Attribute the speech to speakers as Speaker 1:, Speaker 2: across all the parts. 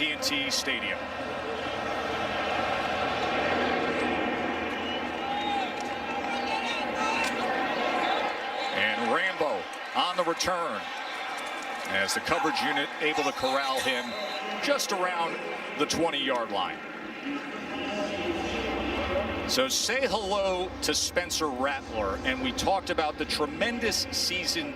Speaker 1: AT&T Stadium. And Rambo on the return as the coverage unit able to corral him just around the 20-yard line. So say hello to Spencer Rattler, and we talked about the tremendous season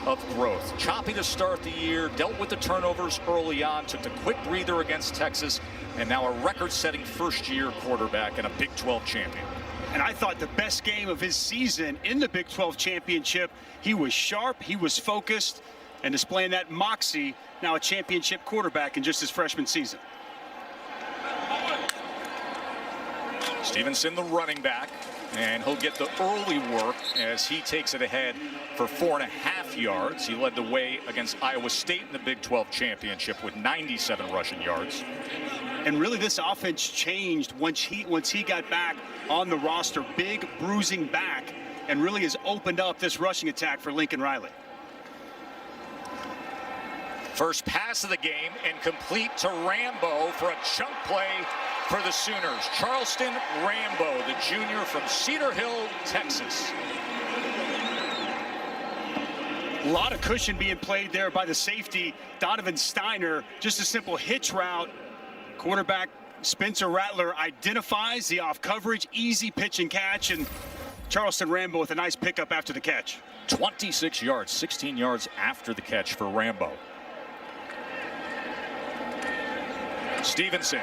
Speaker 1: of growth. Choppy to start the year, dealt with the turnovers early on, took the quick breather against Texas, and now a record-setting first-year quarterback and a Big 12 champion.
Speaker 2: And I thought the best game of his season in the Big 12 championship, he was sharp, he was focused, and displaying that moxie, now a championship quarterback in just his freshman season.
Speaker 1: Stevenson, the running back, and he'll get the early work as he takes it ahead for 4.5 yards. He led the way against Iowa State in the Big 12 championship with 97 rushing yards.
Speaker 2: And really this offense changed once he got back on the roster. Big bruising back, and really has opened up this rushing attack for Lincoln Riley.
Speaker 1: First pass of the game and complete to Rambo for a chunk play for the Sooners. Charleston Rambo, the junior from Cedar Hill, Texas.
Speaker 2: A lot of cushion being played there by the safety, Donovan Steiner. Just a simple hitch route. Quarterback Spencer Rattler identifies the off coverage, easy pitch and catch, and Charleston Rambo with a nice pickup after the catch.
Speaker 1: 26 yards, 16 yards after the catch for Rambo. Stevenson.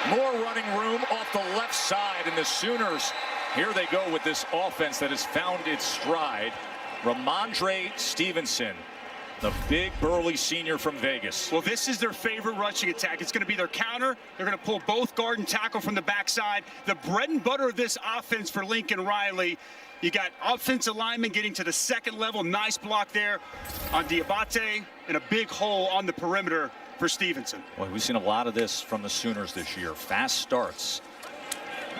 Speaker 1: More running room off the left side, and the Sooners, here they go with this offense that has found its stride. Ramondre Stevenson, the big burly senior from Vegas.
Speaker 2: Well, this is their favorite rushing attack. It's going to be their counter. They're going to pull both guard and tackle from the backside. The bread and butter of this offense for Lincoln Riley. You got offensive linemen getting to the second level. Nice block there on Diabate, and a big hole on the perimeter for Stevenson.
Speaker 1: Well, we've seen a lot of this from the Sooners this year. Fast starts.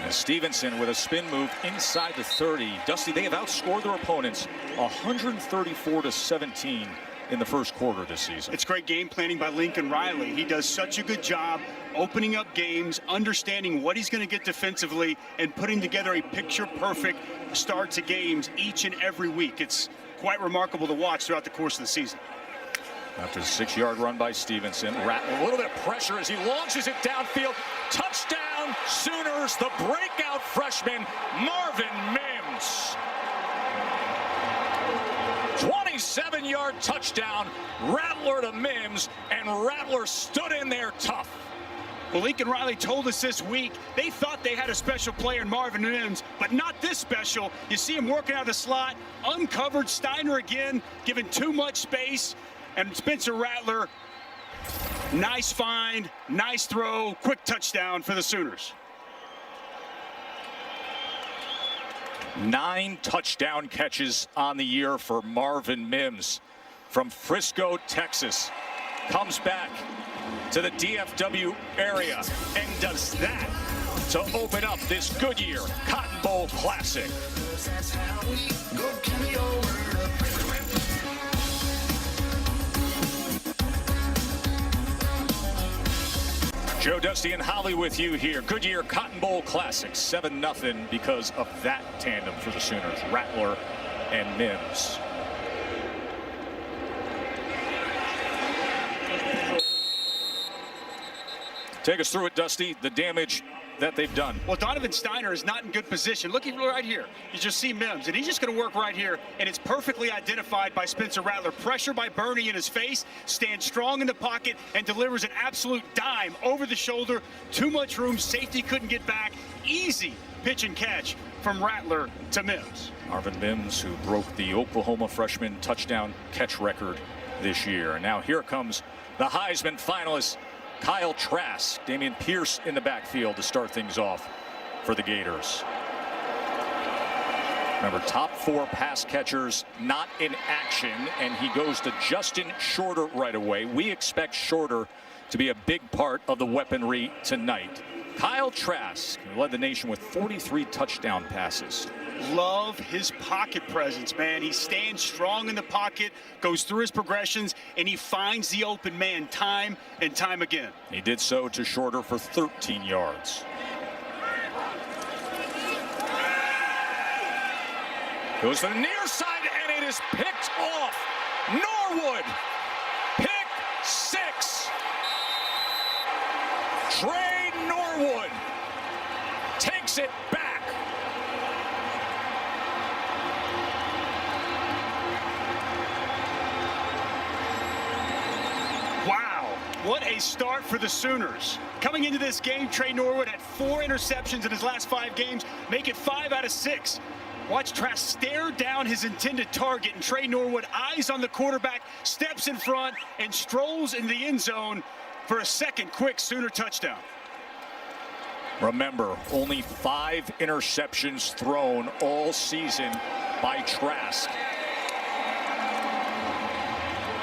Speaker 1: And Stevenson with a spin move inside the 30. Dusty, they have outscored their opponents 134-17 in the first quarter this season.
Speaker 2: It's great game planning by Lincoln Riley. He does such a good job opening up games, understanding what he's going to get defensively, and putting together a picture-perfect start to games each and every week. It's quite remarkable to watch throughout the course of the season.
Speaker 1: After the 6-yard run by Stevenson, Rattler, a little bit of pressure as he launches it downfield. Touchdown, Sooners, the breakout freshman, Marvin Mims. 27-yard touchdown, Rattler to Mims, and Rattler stood in there tough.
Speaker 2: Well, Lincoln Riley told us this week they thought they had a special player in Marvin Mims, but not this special. You see him working out of the slot, uncovered. Steiner again, given too much space. And Spencer Rattler, nice find, nice throw, quick touchdown for the Sooners.
Speaker 1: 9 touchdown catches on the year for Marvin Mims from Frisco, Texas. Comes back to the DFW area and does that to open up this Goodyear Cotton Bowl Classic. Joe, Dusty, and Holly with you here. Goodyear Cotton Bowl Classic, 7-0 because of that tandem for the Sooners, Rattler and Mims. Take us through it, Dusty, the damage that they've done.
Speaker 2: Well, Donovan Steiner is not in good position. Looking right here, you just see Mims, and he's just going to work right here, and it's perfectly identified by Spencer Rattler. Pressure by Bernie in his face, stands strong in the pocket, and delivers an absolute dime over the shoulder. Too much room, safety couldn't get back. Easy pitch and catch from Rattler to Mims.
Speaker 1: Marvin Mims, who broke the Oklahoma freshman touchdown catch record this year. And now here comes the Heisman finalist, Kyle Trask. Dameon Pierce in the backfield to start things off for the Gators. Remember, top 4 pass catchers not in action, and he goes to Justin Shorter right away. We expect Shorter to be a big part of the weaponry tonight. Kyle Trask, who led the nation with 43 touchdown passes.
Speaker 2: Love his pocket presence, man. He stands strong in the pocket, goes through his progressions, and he finds the open man time and time again.
Speaker 1: He did so to Shorter for 13 yards. Goes to the near side, and it is picked off. Norwood, pick 6. Trey Norwood takes it back.
Speaker 2: Wow, what a start for the Sooners. Coming into this game, Trey Norwood had 4 interceptions in his last 5 games, make it 5 out of 6. Watch Trask stare down his intended target, and Trey Norwood, eyes on the quarterback, steps in front and strolls in the end zone for a second quick Sooner touchdown.
Speaker 1: Remember, only 5 interceptions thrown all season by Trask.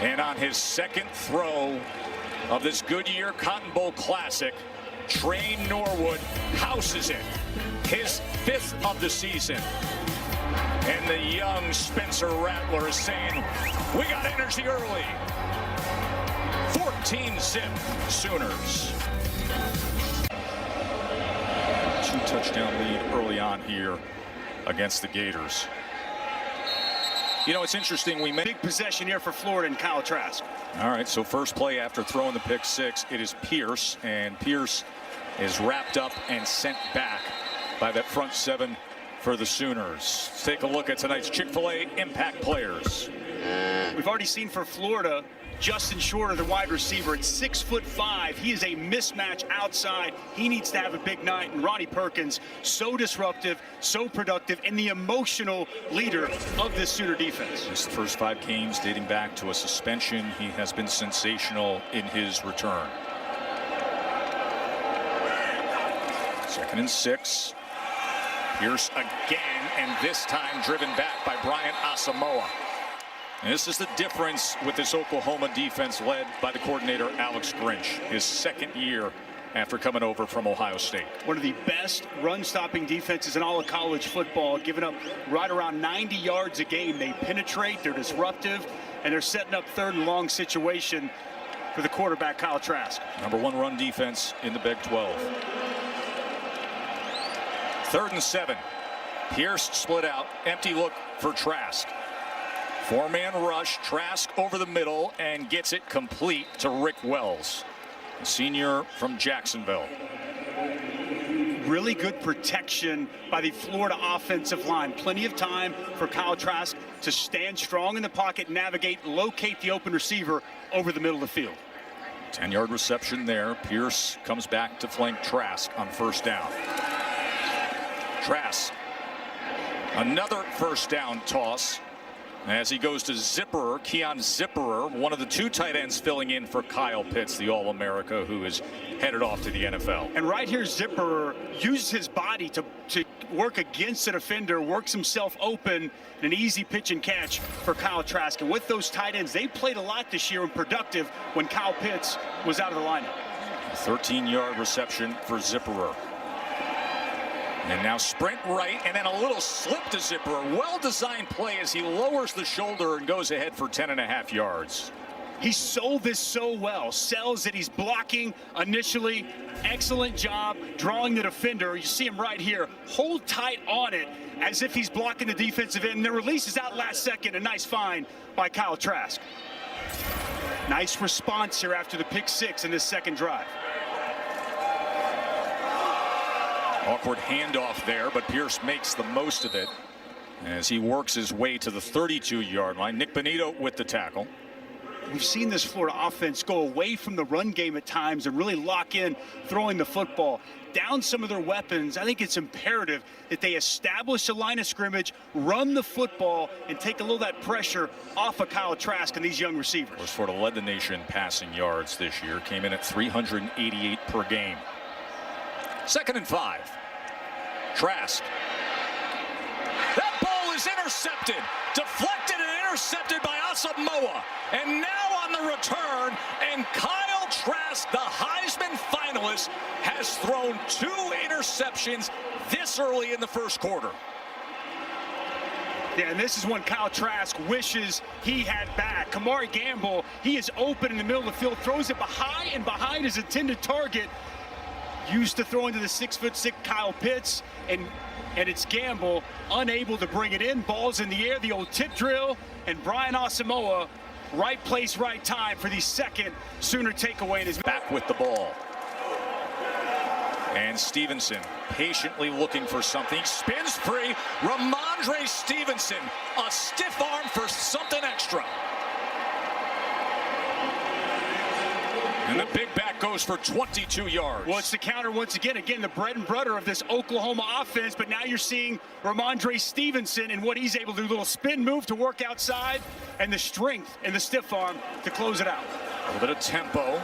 Speaker 1: And on his second throw of this Goodyear Cotton Bowl Classic, Trey Norwood houses it. His 5th of the season. And the young Spencer Rattler is saying, we got energy early. 14-zip Sooners. 2-touchdown lead early on here against the Gators. You know, it's interesting. We made
Speaker 2: big possession here for Florida and Kyle Trask.
Speaker 1: All right, so first play after throwing the pick 6, it is Pierce, and Pierce is wrapped up and sent back by that front 7 for the Sooners. Let's take a look at tonight's Chick-fil-A impact players.
Speaker 2: We've already seen for Florida, Justin Shorter, the wide receiver, at 6'5". He is a mismatch outside. He needs to have a big night. And Ronnie Perkins, so disruptive, so productive, and the emotional leader of this Sooner defense.
Speaker 1: His first 5 games dating back to a suspension. He has been sensational in his return. 2nd and 6. Pierce again, and this time driven back by Brian Asamoah. And this is the difference with this Oklahoma defense led by the coordinator Alex Grinch, his 2nd year after coming over from Ohio State.
Speaker 2: One of the best run-stopping defenses in all of college football, giving up right around 90 yards a game. They penetrate, they're disruptive, and they're setting up 3rd and long situation for the quarterback, Kyle Trask.
Speaker 1: Number 1 run defense in the Big 12. 3rd and 7. Pierce split out, empty look for Trask. 4-man rush, Trask over the middle and gets it complete to Rick Wells, a senior from Jacksonville.
Speaker 2: Really good protection by the Florida offensive line. Plenty of time for Kyle Trask to stand strong in the pocket, navigate, locate the open receiver over the middle of the field.
Speaker 1: 10-yard reception there. Pierce comes back to flank Trask on 1st down. Trask, another 1st down toss as he goes to Zipperer, Keon Zipperer, one of the 2 tight ends filling in for Kyle Pitts, the All-America, who is headed off to the NFL.
Speaker 2: And right here, Zipperer uses his body to work against a defender, works himself open, an easy pitch and catch for Kyle Trask. And with those tight ends, they played a lot this year and productive when Kyle Pitts was out of the lineup.
Speaker 1: 13-yard reception for Zipperer. And now sprint right, and then a little slip to Zipperer. Well-designed play as he lowers the shoulder and goes ahead for 10.5 yards.
Speaker 2: He sold this so well. Sells that he's blocking initially. Excellent job drawing the defender. You see him right here. Hold tight on it as if he's blocking the defensive end. And the release is out last second. A nice find by Kyle Trask. Nice response here after the pick 6 in this 2nd drive.
Speaker 1: Awkward handoff there, but Pierce makes the most of it as he works his way to the 32-yard line. Nick Bonito with the tackle.
Speaker 2: We've seen this Florida offense go away from the run game at times and really lock in throwing the football. Down some of their weapons, I think it's imperative that they establish a line of scrimmage, run the football, and take a little of that pressure off of Kyle Trask and these young receivers.
Speaker 1: Well, Florida led the nation in passing yards this year, came in at 388 per game. 2nd and 5. Trask. That ball is intercepted. Deflected and intercepted by Asamoah. And now on the return, and Kyle Trask, the Heisman finalist, finalist, has thrown 2 interceptions this early in the first quarter.
Speaker 2: Yeah, and this is one Kyle Trask wishes he had back. Kamari Gamble, he is open in the middle of the field, throws it behind his intended target. Used to throw into the 6'6" Kyle Pitts, and it's Gamble unable to bring it in. Ball's in the air, the old tip drill, and Brian Asamoah, right place, right time for the second Sooner takeaway in his
Speaker 1: back with the ball. And Stevenson patiently looking for something. He spins free. Ramondre Stevenson, a stiff arm for something extra. And the big back goes for 22 yards.
Speaker 2: Well, it's the counter once again. Again, the bread and butter of this Oklahoma offense, but now you're seeing Ramondre Stevenson and what he's able to do. A little spin move to work outside, and the strength and the stiff arm to close it out.
Speaker 1: A little bit of tempo.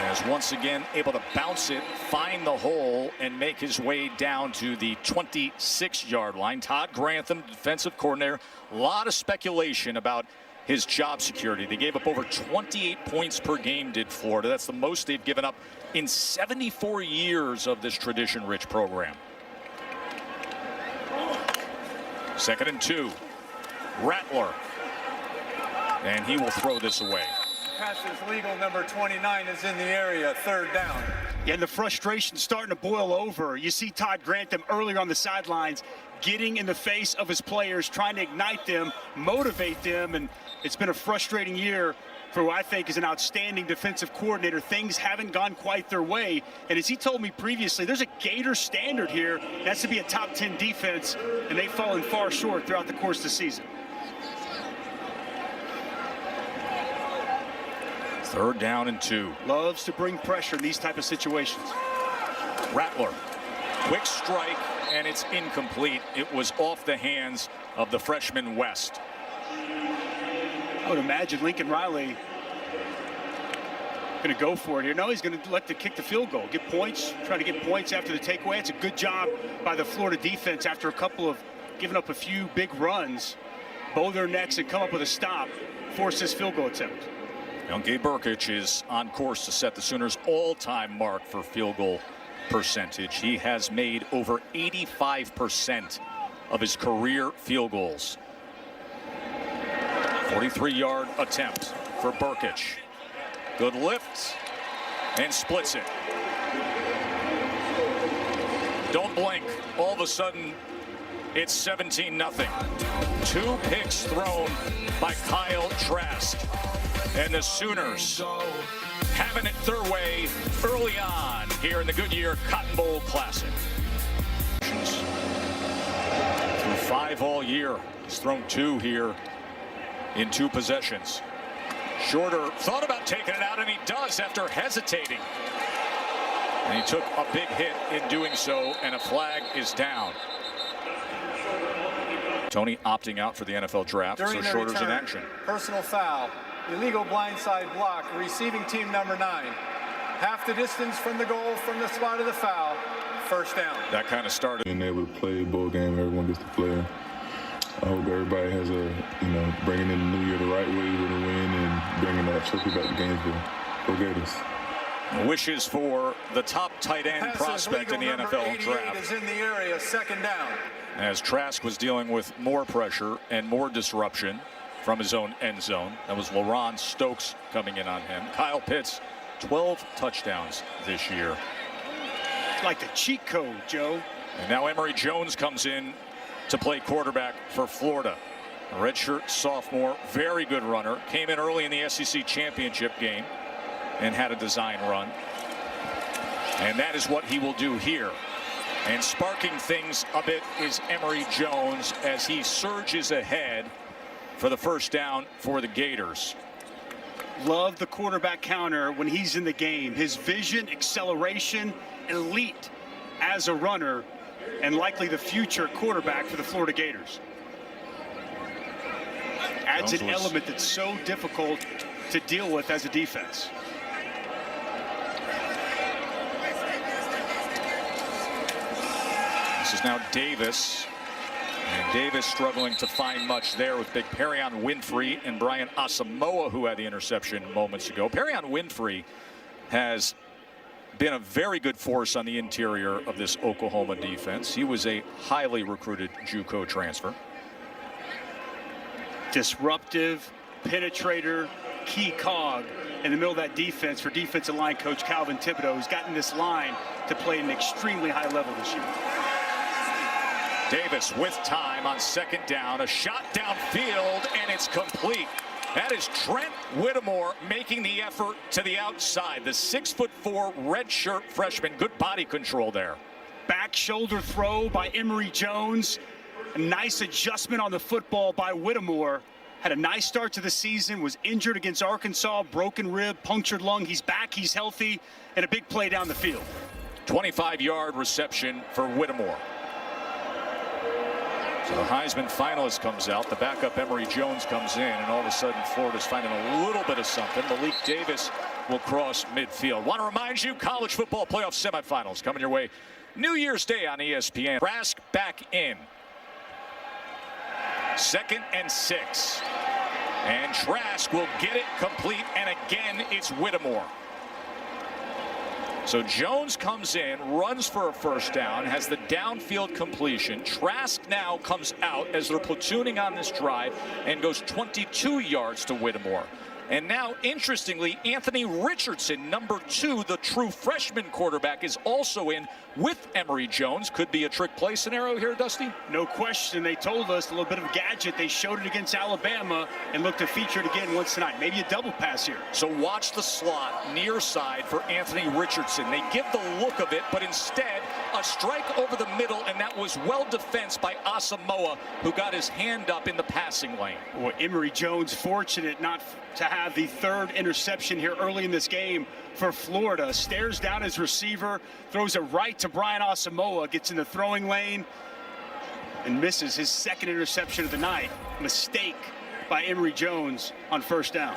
Speaker 1: As once again able to bounce it, find the hole, and make his way down to the 26-yard line. Todd Grantham, defensive coordinator. A lot of speculation about his job security. They gave up over 28 points per game, did Florida. That's the most they've given up in 74 years of this tradition-rich program. 2nd and 2. Rattler. And he will throw this away.
Speaker 3: Pass is legal. Number 29 is in the area. 3rd down.
Speaker 2: Yeah, and the frustration starting to boil over. You see Todd Grantham earlier on the sidelines getting in the face of his players, trying to ignite them, motivate them, and it's been a frustrating year for who I think is an outstanding defensive coordinator. Things haven't gone quite their way, and as he told me previously, there's a Gator standard here. That's to be a top 10 defense, and they've fallen far short throughout the course of the season.
Speaker 1: 3rd down and 2.
Speaker 2: Loves to bring pressure in these type of situations.
Speaker 1: Rattler, quick strike, and it's incomplete. It was off the hands of the freshman West.
Speaker 2: I would imagine Lincoln Riley going to go for it here. No, he's going to let the kick the field goal, get points, trying to get points after the takeaway. It's a good job by the Florida defense after a couple of giving up a few big runs, bow their necks and come up with a stop, force this field goal attempt.
Speaker 1: Young Gabe Brkic is on course to set the Sooners' all-time mark for field goal percentage. He has made over 85% of his career field goals. 43-yard attempt for Brkic. Good lift and splits it. Don't blink. All of a sudden, it's 17-0. 2 picks thrown by Kyle Trask. And the Sooners having it their way early on here in the Goodyear Cotton Bowl Classic. Through 5 all year. He's thrown 2 here in 2 possessions. Shorter thought about taking it out, and he does after hesitating. And he took a big hit in doing so, and a flag is down. Tony opting out for the NFL draft,
Speaker 3: During
Speaker 1: so Shorter's in action.
Speaker 3: Personal foul. Illegal blindside block. Receiving team number 9. Half the distance from the goal from the spot of the foul. 1st down.
Speaker 1: That kind of started.
Speaker 4: Being able to play a bowl game, everyone gets to play. I hope everybody has bringing in the new year the right way with a win and bringing that trophy back to Gainesville. Go Gators.
Speaker 1: Wishes for the top tight end prospect in the NFL draft.
Speaker 3: Is in the area. 2nd down.
Speaker 1: As Trask was dealing with more pressure and more disruption from his own end zone. That was LaRon Stokes coming in on him. Kyle Pitts, 12 touchdowns this year.
Speaker 2: Like the cheat code, Joe.
Speaker 1: And now Emory Jones comes in to play quarterback for Florida. A redshirt sophomore, very good runner. Came in early in the SEC championship game and had a design run. And that is what he will do here. And sparking things a bit is Emory Jones as he surges ahead for the 1st down for the Gators.
Speaker 2: Love the quarterback counter when he's in the game. His vision, acceleration, elite as a runner, and likely the future quarterback for the Florida Gators. Adds an element that's so difficult to deal with as a defense.
Speaker 1: This is now Davis. And Davis struggling to find much there with big Perion Winfrey and Brian Asamoah, who had the interception moments ago. Perion Winfrey has been a very good force on the interior of this Oklahoma defense. He was a highly recruited JUCO transfer.
Speaker 2: Disruptive, penetrator, key cog in the middle of that defense for defensive line coach Calvin Thibodeau, who's gotten this line to play at an extremely high level this year.
Speaker 1: Davis with time on second down, a shot downfield, and it's complete. That is Trent Whittemore making the effort to the outside. The 6'4" redshirt freshman. Good body control there.
Speaker 2: Back shoulder throw by Emory Jones. A nice adjustment on the football by Whittemore. Had a nice start to the season, was injured against Arkansas, broken rib, punctured lung. He's back, he's healthy, and a big play down the field.
Speaker 1: 25-yard reception for Whittemore. So the Heisman finalist comes out, the backup Emory Jones comes in, and all of a sudden Florida's finding a little bit of something. Malik Davis will cross midfield. Want to remind you, college football playoff semifinals coming your way New Year's Day on ESPN. Trask back in. 2nd and 6. And Trask will get it complete, and again it's Whittemore. So Jones comes in, runs for a first down, has the downfield completion. Trask now comes out as they're platooning on this drive and goes 22 yards to Whittemore. And now, interestingly, Anthony Richardson, number 2, the true freshman quarterback, is also in with Emory Jones. Could be a trick play scenario here, Dusty?
Speaker 2: No question. They told us a little bit of a gadget. They showed it against Alabama and looked to feature it again once tonight. Maybe a double pass here.
Speaker 1: So watch the slot near side for Anthony Richardson. They give the look of it, but instead a strike over the middle, and that was well defensed by Asamoah, who got his hand up in the passing lane.
Speaker 2: Well, Emory Jones fortunate not to have the 3rd interception here early in this game for Florida. Stares down his receiver, throws it right to Brian Asamoah, gets in the throwing lane and misses his 2nd interception of the night. Mistake by Emory Jones on first down.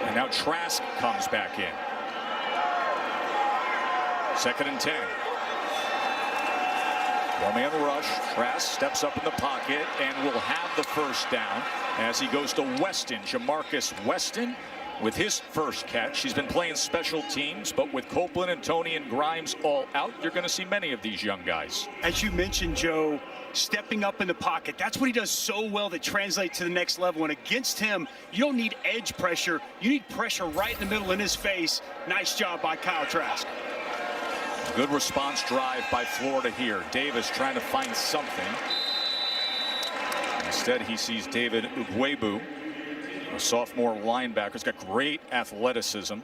Speaker 1: And now Trask comes back in. 2nd and 10. One-man rush. Trask steps up in the pocket and will have the first down as he goes to Weston. Jamarcus Weston with his first catch. He's been playing special teams, but with Copeland and Tony and Grimes all out, you're going to see many of these young guys.
Speaker 2: As you mentioned, Joe, stepping up in the pocket. That's what he does so well that translates to the next level. And against him, you don't need edge pressure. You need pressure right in the middle in his face. Nice job by Kyle Trask.
Speaker 1: Good response drive by Florida here. Davis trying to find something. Instead, he sees David Ugwebu, a sophomore linebacker. He's got great athleticism.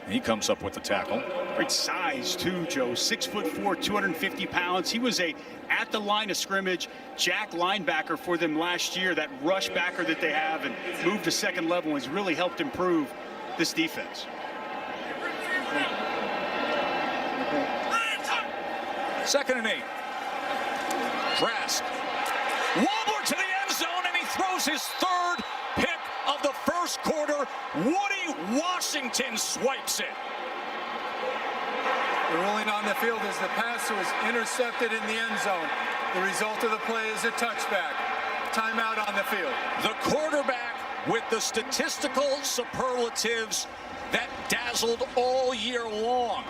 Speaker 1: He comes up with the tackle.
Speaker 2: Great size, too, Joe. 6'4", 250 pounds. He was at the line of scrimmage, jack linebacker for them last year. That rush backer that they have and moved to second level has really helped improve this defense.
Speaker 1: 2nd and 8. Trask. Wobler to the end zone, and he throws his 3rd pick of the first quarter. Woody Washington swipes it.
Speaker 3: The ruling on the field is the pass was intercepted in the end zone. The result of the play is a touchback. Timeout on the field.
Speaker 1: The quarterback with the statistical superlatives that dazzled all year long.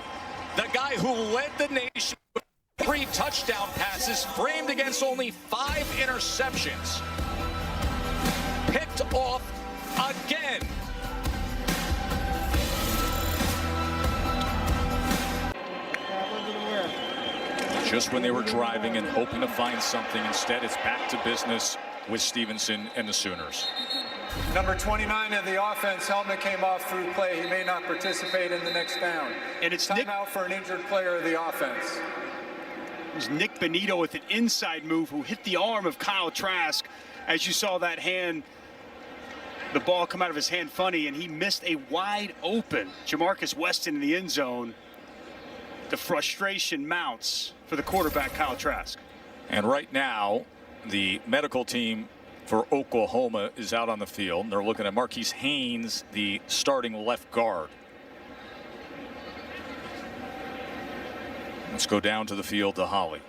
Speaker 1: The guy who led the nation with 3 touchdown passes, framed against only 5 interceptions. Picked off again. Just when they were driving and hoping to find something, instead it's back to business with Stevenson and the Sooners.
Speaker 3: Number 29 of the offense, helmet came off through play. He may not participate in the next down.
Speaker 2: And it's
Speaker 3: timeout for an injured player of the offense.
Speaker 2: It was Nick Benito with an inside move who hit the arm of Kyle Trask. As you saw that hand, the ball come out of his hand funny, and he missed a wide open Jamarcus Weston in the end zone. The frustration mounts for the quarterback, Kyle Trask.
Speaker 1: And right now, the medical team for Oklahoma is out on the field. They're looking at Marquise Haynes, the starting left guard. Let's go down to the field to Holly.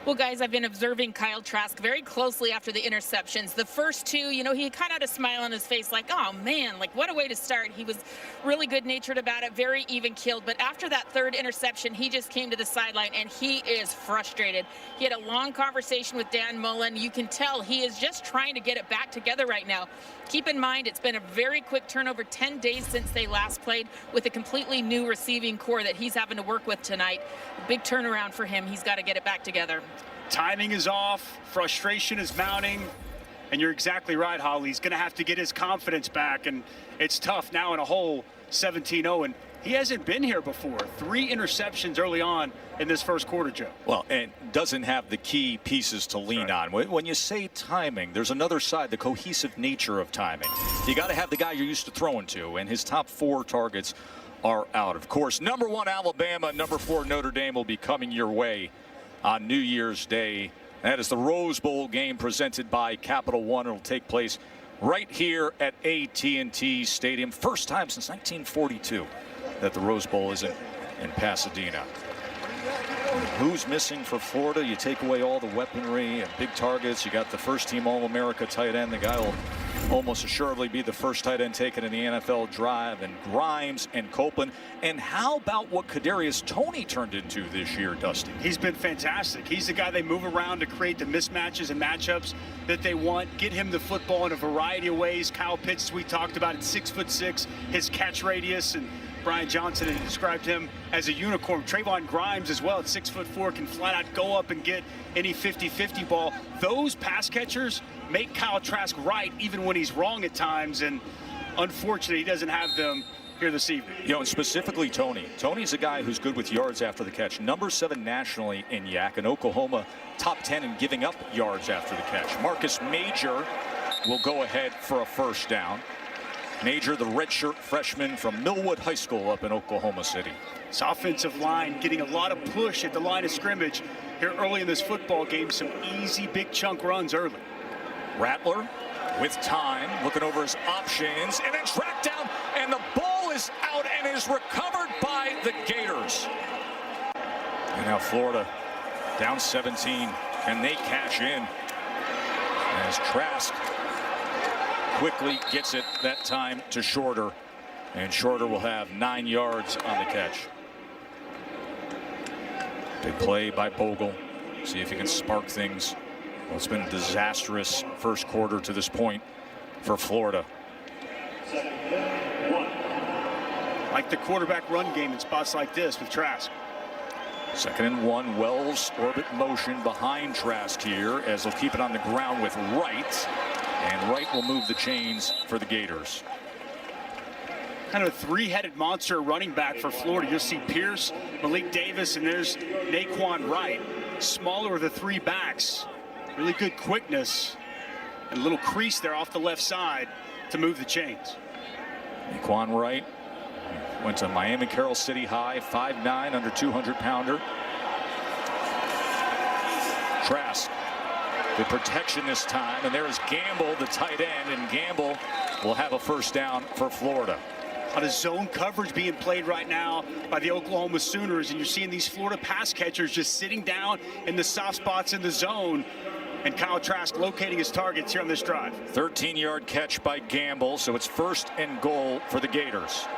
Speaker 5: Well, guys, I've been observing Kyle Trask very closely after the interceptions. The first two, you know, he kind of had a smile on his face like, oh, man, like what a way to start. He was really good-natured about it, very even-keeled. But after that third interception, he just came to the sideline, and he is frustrated. He had a long conversation with Dan Mullen. You can tell he is just trying to get it back together right now. Keep in mind, it's been a very quick turnover, 10 days since they last played, with a completely new receiving core that he's having to work with tonight. Big turnaround for him. He's got to get it back together.
Speaker 2: Timing is off, frustration is mounting, and you're exactly right, Holly. He's going to have to get his confidence back, and it's tough now in a hole 17-0, and he hasn't been here before. 3 interceptions early on in this first quarter, Joe.
Speaker 1: Well, and doesn't have the key pieces to lean on. When you say timing, there's another side, the cohesive nature of timing. You got to have the guy you're used to throwing to, and his top 4 targets are out. Of course, number 1 Alabama, number 4 Notre Dame will be coming your way on New Year's Day. That is the Rose Bowl game presented by Capital One. It will take place right here at AT&T Stadium. First time since 1942 that the Rose Bowl isn't in Pasadena. Who's missing for Florida? You take away all the weaponry and big targets. You got the first-team All-America tight end. The guy will almost assuredly be the first tight end taken in the NFL drive, and Grimes and Copeland. And how about what Kadarius Toney turned into this year, Dusty?
Speaker 2: He's been fantastic. He's the guy they move around to create the mismatches and matchups that they want. Get him the football in a variety of ways. Kyle Pitts, we talked about, at 6'6", his catch radius, and Brian Johnson had described him as a unicorn. Trayvon Grimes as well at 6'4", can flat out go up and get any 50-50 ball. Those pass catchers make Kyle Trask right even when he's wrong at times, and unfortunately he doesn't have them here this evening.
Speaker 1: You know, and specifically Toney. Toney's a guy who's good with yards after the catch. Number 7 nationally in YAC, and Oklahoma top 10 in giving up yards after the catch. Marcus Major will go ahead for a first down. Major, the redshirt freshman from Millwood High School up in Oklahoma City.
Speaker 2: This offensive line getting a lot of push at the line of scrimmage here early in this football game. Some easy big chunk runs early.
Speaker 1: Rattler with time, looking over his options, and then tracked down, and the ball is out and is recovered by the Gators. And now Florida down 17. Can they cash in? As Trask quickly gets it that time to Shorter, and Shorter will have 9 yards on the catch. Big play by Bogle. See if he can spark things. Well, it's been a disastrous first quarter to this point for Florida.
Speaker 2: Like the quarterback run game in spots like this with Trask.
Speaker 1: 2nd and 1. Wells orbit motion behind Trask here as they'll keep it on the ground with Wright. And Wright will move the chains for the Gators.
Speaker 2: Kind of a 3-headed monster running back for Florida. You'll see Pierce, Malik Davis, and there's Naquan Wright. Smaller of the 3 backs. Really good quickness. And a little crease there off the left side to move the chains.
Speaker 1: Naquan Wright went to Miami Carroll City High, 5'9", under 200-pounder. Trask. Good protection this time, and there is Gamble, the tight end, and Gamble will have a first down for Florida.
Speaker 2: A lot of zone coverage being played right now by the Oklahoma Sooners, and you're seeing these Florida pass catchers just sitting down in the soft spots in the zone, and Kyle Trask locating his targets here on this drive.
Speaker 1: 13-yard catch by Gamble, so it's 1st and goal for the Gators.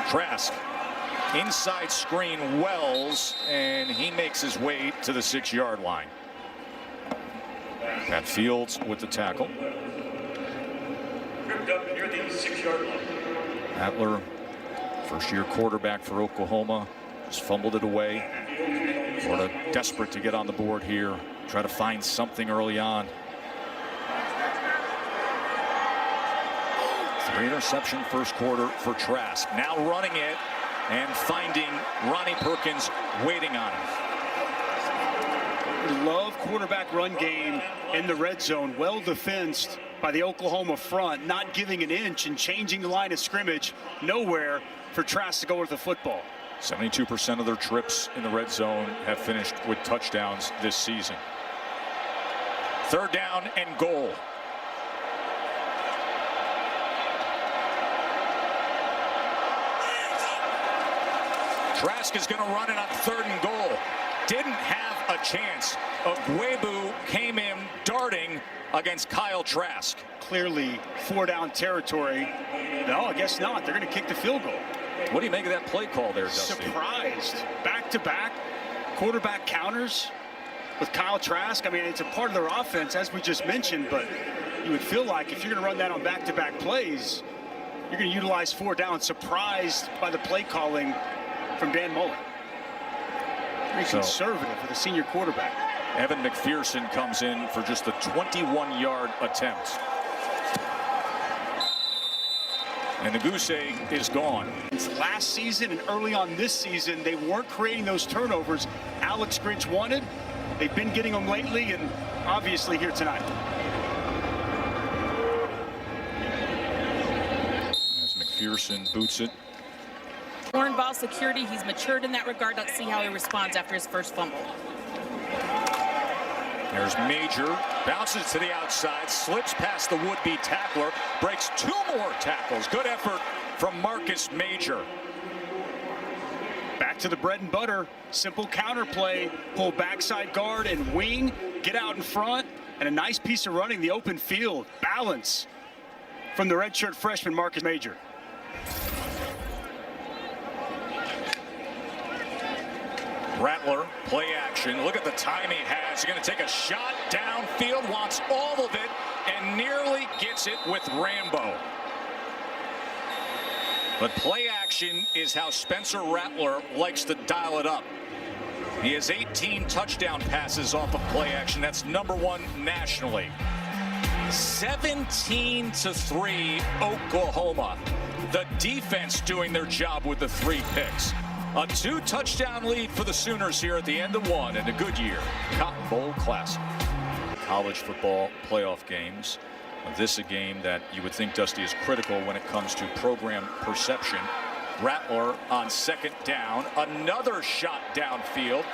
Speaker 1: Trask. Inside screen, Wells, and he makes his way to the 6-yard line. Pat Fields with the tackle.
Speaker 6: Near the 6-yard line.
Speaker 1: Rattler, first-year quarterback for Oklahoma, just fumbled it away. Florida desperate to get on the board here, try to find something early on. 3 interception first quarter for Trask. Now running it and finding Ronnie Perkins waiting on him.
Speaker 2: Love quarterback run game in the red zone. Well defensed by the Oklahoma front, not giving an inch and changing the line of scrimmage. Nowhere for Trask to go with the football.
Speaker 1: 72% of their trips in the red zone have finished with touchdowns this season. 3rd down and goal. Trask is going to run it on 3rd and goal. Didn't have a chance. Ugwoegbu came in darting against Kyle Trask.
Speaker 2: Clearly 4-down territory. No, I guess not. They're going to kick the field goal.
Speaker 1: What do you make of that play call there, Dusty?
Speaker 2: Surprised. Back-to-back quarterback counters with Kyle Trask. I mean, it's a part of their offense, as we just mentioned, but you would feel like if you're going to run that on back-to-back plays, you're going to utilize 4 down. Surprised by the play calling from Dan Mullen. Very conservative for the senior quarterback.
Speaker 1: Evan McPherson comes in for just a 21-yard attempt. And the goose egg is gone.
Speaker 2: Last season and early on this season, they weren't creating those turnovers Alex Grinch wanted. They've been getting them lately, and obviously here tonight.
Speaker 1: As McPherson boots it.
Speaker 5: Foreign ball security, he's matured in that regard. Let's see how he responds after his first fumble.
Speaker 1: There's Major, bounces to the outside, slips past the would-be tackler, breaks 2 more tackles. Good effort from Marcus Major.
Speaker 2: Back to the bread and butter, simple counter play, pull backside guard and wing, get out in front, and a nice piece of running the open field. Balance from the redshirt freshman Marcus Major.
Speaker 1: Rattler, play action. Look at the time he has. He's going to take a shot downfield, wants all of it, and nearly gets it with Rambo. But play action is how Spencer Rattler likes to dial it up. He has 18 touchdown passes off of play action. That's #1 nationally. 17-3 Oklahoma. The defense doing their job with the 3 picks. A 2-touchdown lead for the Sooners here at the end of 1 in a Goodyear Cotton Bowl Classic. College football playoff games. This a game that you would think, Dusty, is critical when it comes to program perception. Rattler on 2nd down. Another shot downfield.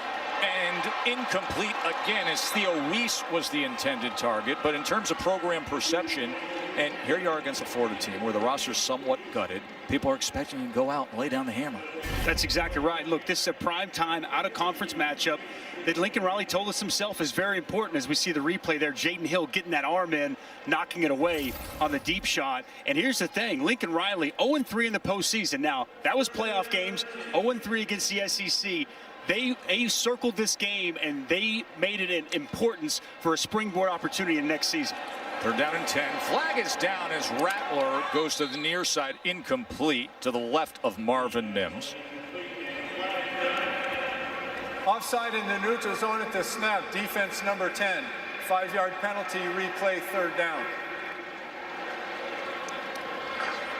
Speaker 1: And incomplete again, as Theo Weiss was the intended target. But in terms of program perception, and here you are against a Florida team where the roster's somewhat gutted. People are expecting you to go out and lay down the hammer.
Speaker 2: That's exactly right. Look, this is a prime-time, out-of-conference matchup that Lincoln Riley told us himself is very important as we see the replay there. Jaden Hill getting that arm in, knocking it away on the deep shot. And here's the thing, Lincoln Riley 0-3 in the postseason. Now, that was playoff games, 0-3 against the SEC. They circled this game, and they made it an importance for a springboard opportunity in next season.
Speaker 1: 3rd down and 10. Flag is down as Rattler goes to the near side, incomplete, to the left of Marvin Mims.
Speaker 3: Offside in the neutral zone at the snap. Defense number 10. 5-yard penalty, replay, 3rd down.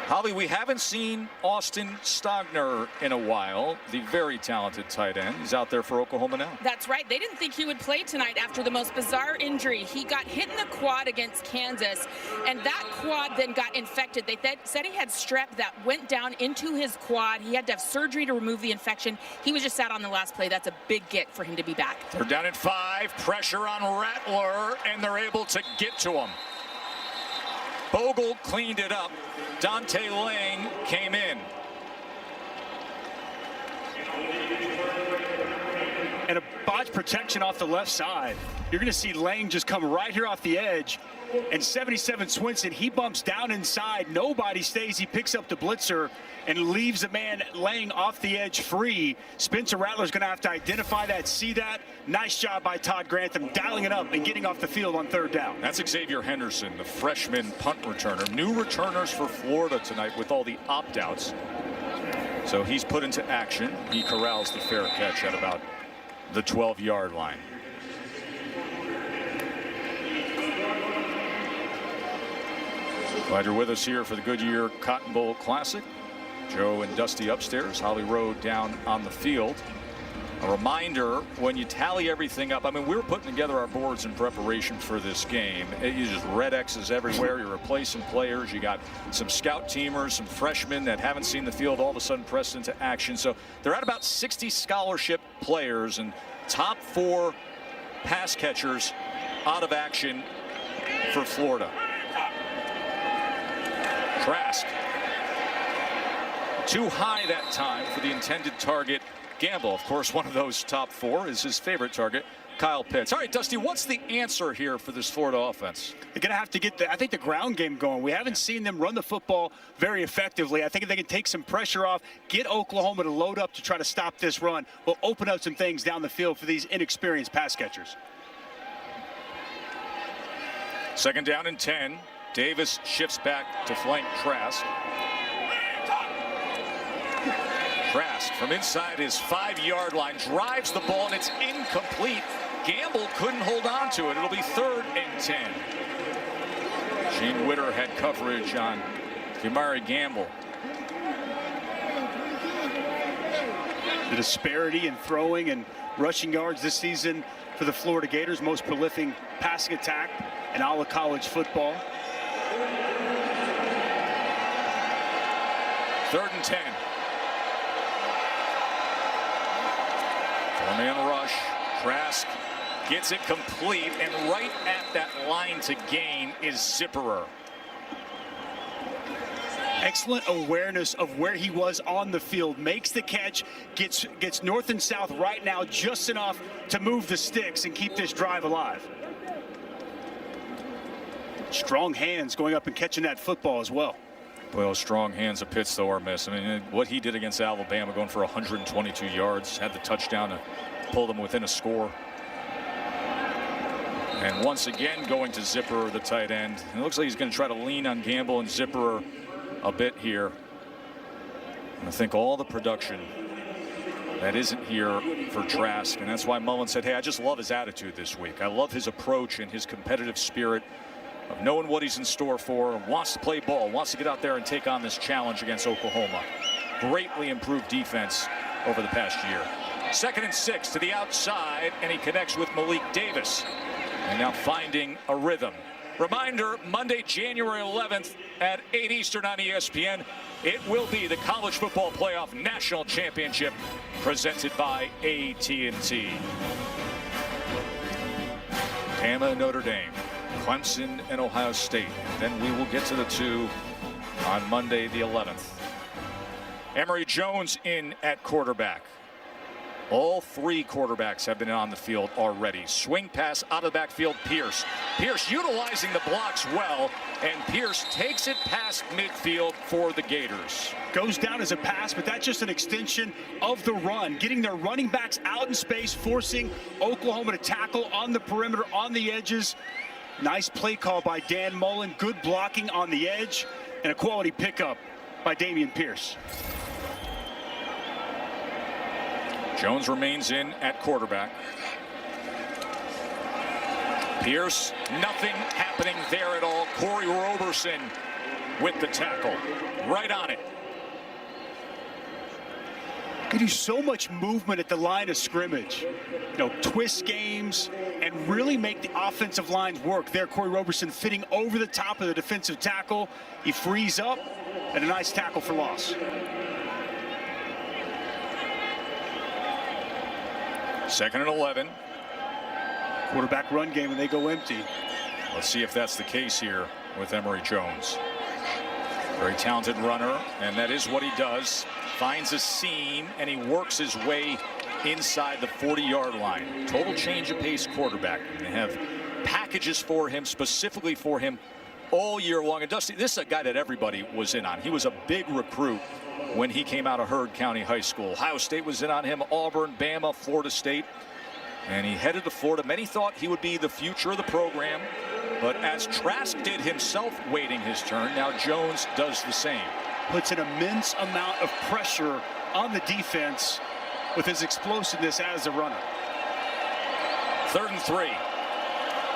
Speaker 1: Holly, we haven't seen Austin Stogner in a while, the very talented tight end. He's out there for Oklahoma now.
Speaker 5: That's right. They didn't think he would play tonight after the most bizarre injury. He got hit in the quad against Kansas, and that quad then got infected. They said he had strep that went down into his quad. He had to have surgery to remove the infection. He was just out on the last play. That's a big get for him to be back.
Speaker 1: 3rd down and 5. Pressure on Rattler, and they're able to get to him. Bogle cleaned it up. Dante Lang came in.
Speaker 2: And a botch protection off the left side. You're going to see Lang just come right here off the edge. And 77 Swinson, he bumps down inside. Nobody stays. He picks up the blitzer and leaves the man laying off the edge free. Spencer Rattler's going to have to identify that, see that. Nice job by Todd Grantham dialing it up and getting off the field on 3rd down.
Speaker 1: That's Xavier Henderson, the freshman punt returner. New returners for Florida tonight with all the opt-outs. So he's put into action. He corrals the fair catch at about the 12-yard line. Glad you're with us here for the Goodyear Cotton Bowl Classic. Joe and Dusty upstairs, Holly Road down on the field. A reminder, when you tally everything up, I mean, we're putting together our boards in preparation for this game. You just red X's everywhere. You're replacing players. You got some scout teamers, some freshmen that haven't seen the field all of a sudden pressed into action. So they're at about 60 scholarship players, and top 4 pass catchers out of action for Florida. Trask Too high that time for the intended target, Gamble. Of course, one of those top 4 is his favorite target, Kyle Pitts. All right, Dusty, what's the answer here for this Florida offense?
Speaker 2: They're going to have to get the ground game going. We haven't seen them run the football very effectively. I think if they can take some pressure off, get Oklahoma to load up to try to stop this run, will open up some things down the field for these inexperienced pass catchers.
Speaker 1: 2nd down and 10. Davis shifts back to flank Trask. Trask from inside his 5-yard line drives the ball, and it's incomplete. Gamble couldn't hold on to it. It'll be 3rd and 10. Gene Witter had coverage on Kamari Gamble.
Speaker 2: The disparity in throwing and rushing yards this season for the Florida Gators, most prolific passing attack in all of college football.
Speaker 1: 3rd and 10. 4-man rush. Trask gets it complete, and right at that line to gain is Zipperer.
Speaker 2: Excellent awareness of where he was on the field, makes the catch, gets north and south right now just enough to move the sticks and keep this drive alive. Strong hands going up and catching that football as well.
Speaker 1: Well, strong hands of Pitts, though, are missed. I mean, what he did against Alabama, going for 122 yards, had the touchdown to pull them within a score. And once again, going to Zipperer, the tight end. It looks like he's going to try to lean on Gamble and Zipperer a bit here. And I think all the production that isn't here for Trask, and that's why Mullen said, hey, I just love his attitude this week. I love his approach and his competitive spirit of knowing what he's in store for, wants to play ball, wants to get out there and take on this challenge against Oklahoma. Greatly improved defense over the past year. 2nd and 6 to the outside, and he connects with Malik Davis. And now finding a rhythm. Reminder, Monday, January 11th at 8 Eastern on ESPN. It will be the College Football Playoff National Championship presented by AT&T. Bama and Notre Dame, Clemson and Ohio State. Then we will get to the 2 on Monday the 11th. Emory Jones in at quarterback. All 3 quarterbacks have been on the field already. Swing pass out of the backfield, Pierce. Pierce utilizing the blocks well, and Pierce takes it past midfield for the Gators.
Speaker 2: Goes down as a pass, but that's just an extension of the run, getting their running backs out in space, forcing Oklahoma to tackle on the perimeter, on the edges. Nice play call by Dan Mullen. Good blocking on the edge, and a quality pickup by Dameon Pierce.
Speaker 1: Jones remains in at quarterback. Pierce, nothing happening there at all. Corey Roberson with the tackle. Right on it.
Speaker 2: They do so much movement at the line of scrimmage. You know, twist games and really make the offensive lines work. There, Corey Roberson fitting over the top of the defensive tackle. He frees up, and a nice tackle for loss.
Speaker 1: 2nd and 11.
Speaker 2: Quarterback run game, and they go empty.
Speaker 1: Let's see if that's the case here with Emory Jones. Very talented runner, and that is what he does. Finds a seam, and he works his way inside the 40-yard line. Total change of pace quarterback. And they have packages for him, specifically for him, all year long. And Dusty, this is a guy that everybody was in on. He was a big recruit when he came out of Heard County High School. Ohio State was in on him, Auburn, Bama, Florida State. And he headed to Florida. Many thought he would be the future of the program. But as Trask did himself waiting his turn, now Jones does the same.
Speaker 2: Puts an immense amount of pressure on the defense with his explosiveness as a runner.
Speaker 1: 3rd and 3.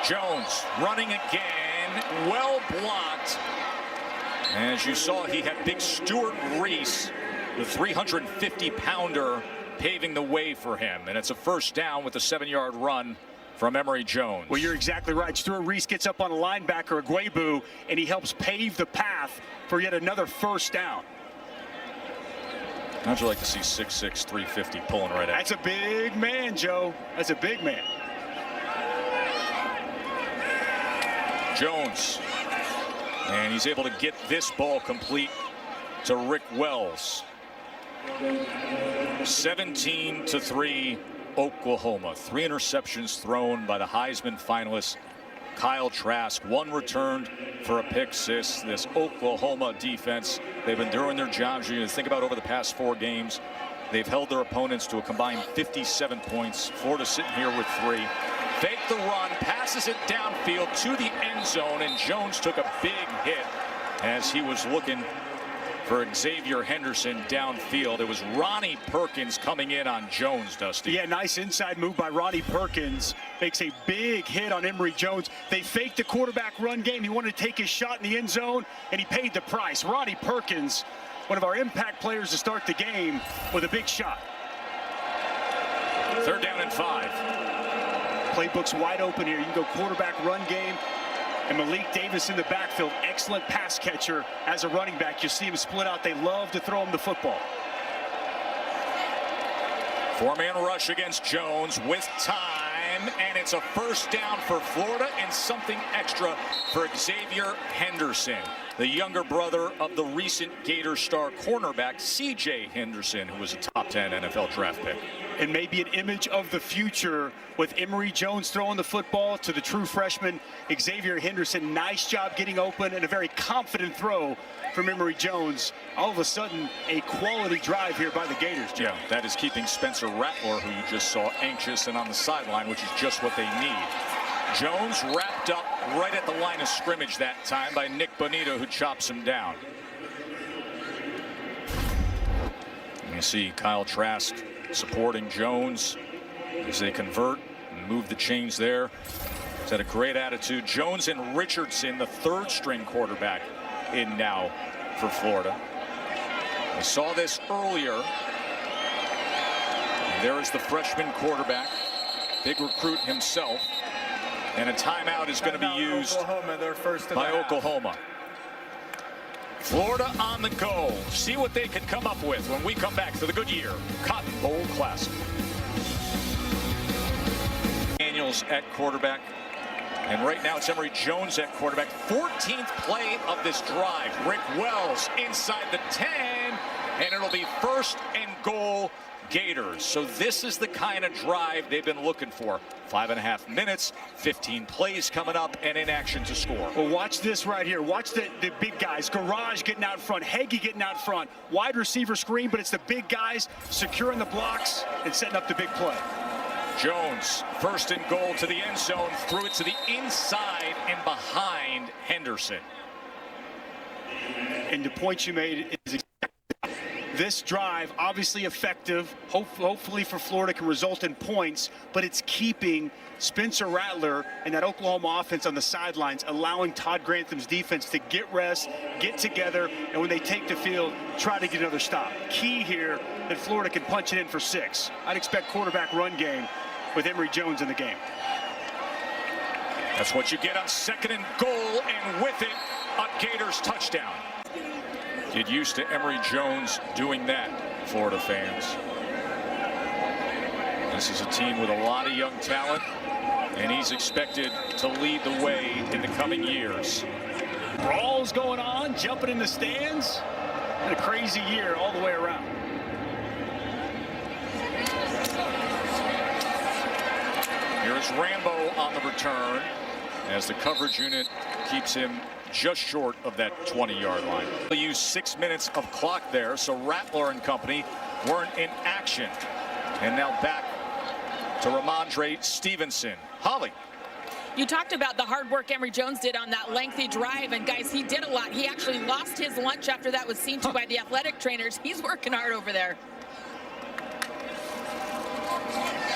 Speaker 1: Jones running again, well blocked. As you saw, he had big Stuart Reese, the 350-pounder, paving the way for him. And it's a 1st down with a 7-yard run from Emory Jones.
Speaker 2: Well, you're exactly right. Stuart Reese gets up on a linebacker, Aguebu, and he helps pave the path for yet another 1st down.
Speaker 1: How'd you like to see 6'6", 350 pulling right at?
Speaker 2: That's a big man, Joe. That's a big man.
Speaker 1: Jones. And he's able to get this ball complete to Rick Wells. 17-3 Oklahoma. 3 interceptions thrown by the Heisman finalist Kyle Trask. 1 returned for a pick six. This Oklahoma defense, they've been doing their jobs. You think about over the past 4 games, they've held their opponents to a combined 57 points. Florida sitting here with 3. Fake the run, passes it downfield to the end zone, and Jones took a big hit as he was looking for Xavier Henderson downfield. It was Ronnie Perkins coming in on Jones, Dusty.
Speaker 2: Yeah, nice inside move by Ronnie Perkins. Makes a big hit on Emory Jones. They faked the quarterback run game. He wanted to take his shot in the end zone, and he paid the price. Ronnie Perkins, one of our impact players to start the game with a big shot.
Speaker 1: 3rd down and 5.
Speaker 2: Playbook's wide open here. You can go quarterback run game. And Malik Davis in the backfield, excellent pass catcher as a running back. You see him split out. They love to throw him the football.
Speaker 1: 4-man rush against Jones with time, and it's a 1st down for Florida and something extra for Xavier Henderson, the younger brother of the recent Gator star cornerback C.J. Henderson, who was a top 10 NFL draft pick.
Speaker 2: And maybe an image of the future with Emory Jones throwing the football to the true freshman Xavier Henderson. Nice job getting open and a very confident throw from Emory Jones. All of a sudden, a quality drive here by the Gators, Jim.
Speaker 1: Yeah, that is keeping Spencer Rattler, who you just saw, anxious and on the sideline, which is just what they need. Jones wrapped up right at the line of scrimmage that time by Nick Bonito, who chops him down. You see Kyle Trask supporting Jones as they convert and move the chains there. He's had a great attitude. Jones and Richardson, the 3rd string quarterback, in now for Florida. We saw this earlier. And there is the freshman quarterback, big recruit himself. And a timeout is going to be used by Oklahoma. Florida on the go. See what they can come up with when we come back to the Goodyear Cotton Bowl Classic. Daniels at quarterback. And right now it's Emory Jones at quarterback. 14th play of this drive. Rick Wells inside the 10. And it'll be 1st and goal Gators. So this is the kind of drive they've been looking for. 5.5 minutes, 15 plays coming up, and in action to score.
Speaker 2: Well, watch this right here. Watch the big guys. Garage getting out front. Heggie getting out front. Wide receiver screen, but it's the big guys securing the blocks and setting up the big play.
Speaker 1: Jones, 1st and goal to the end zone. Threw it to the inside and behind Henderson.
Speaker 2: And the point you made is this drive, obviously effective, hopefully for Florida can result in points, but it's keeping Spencer Rattler and that Oklahoma offense on the sidelines, allowing Todd Grantham's defense to get rest, get together, and when they take the field, try to get another stop. Key here that Florida can punch it in for 6. I'd expect quarterback run game with Emory Jones in the game.
Speaker 1: That's what you get on 2nd and goal, and with it, a Gators touchdown. Get used to Emory Jones doing that, Florida fans. This is a team with a lot of young talent, and he's expected to lead the way in the coming years.
Speaker 2: Brawls going on, jumping in the stands. And a crazy year all the way around.
Speaker 1: Here's Rambo on the return as the coverage unit keeps him just short of that 20-yard line. They used 6 minutes of clock there, so Rattler and company weren't in action. And now back to Ramondre Stevenson. Holly.
Speaker 5: You talked about the hard work Emory Jones did on that lengthy drive, and guys, he did a lot. He actually lost his lunch after that was seen to by the athletic trainers. He's working hard over there.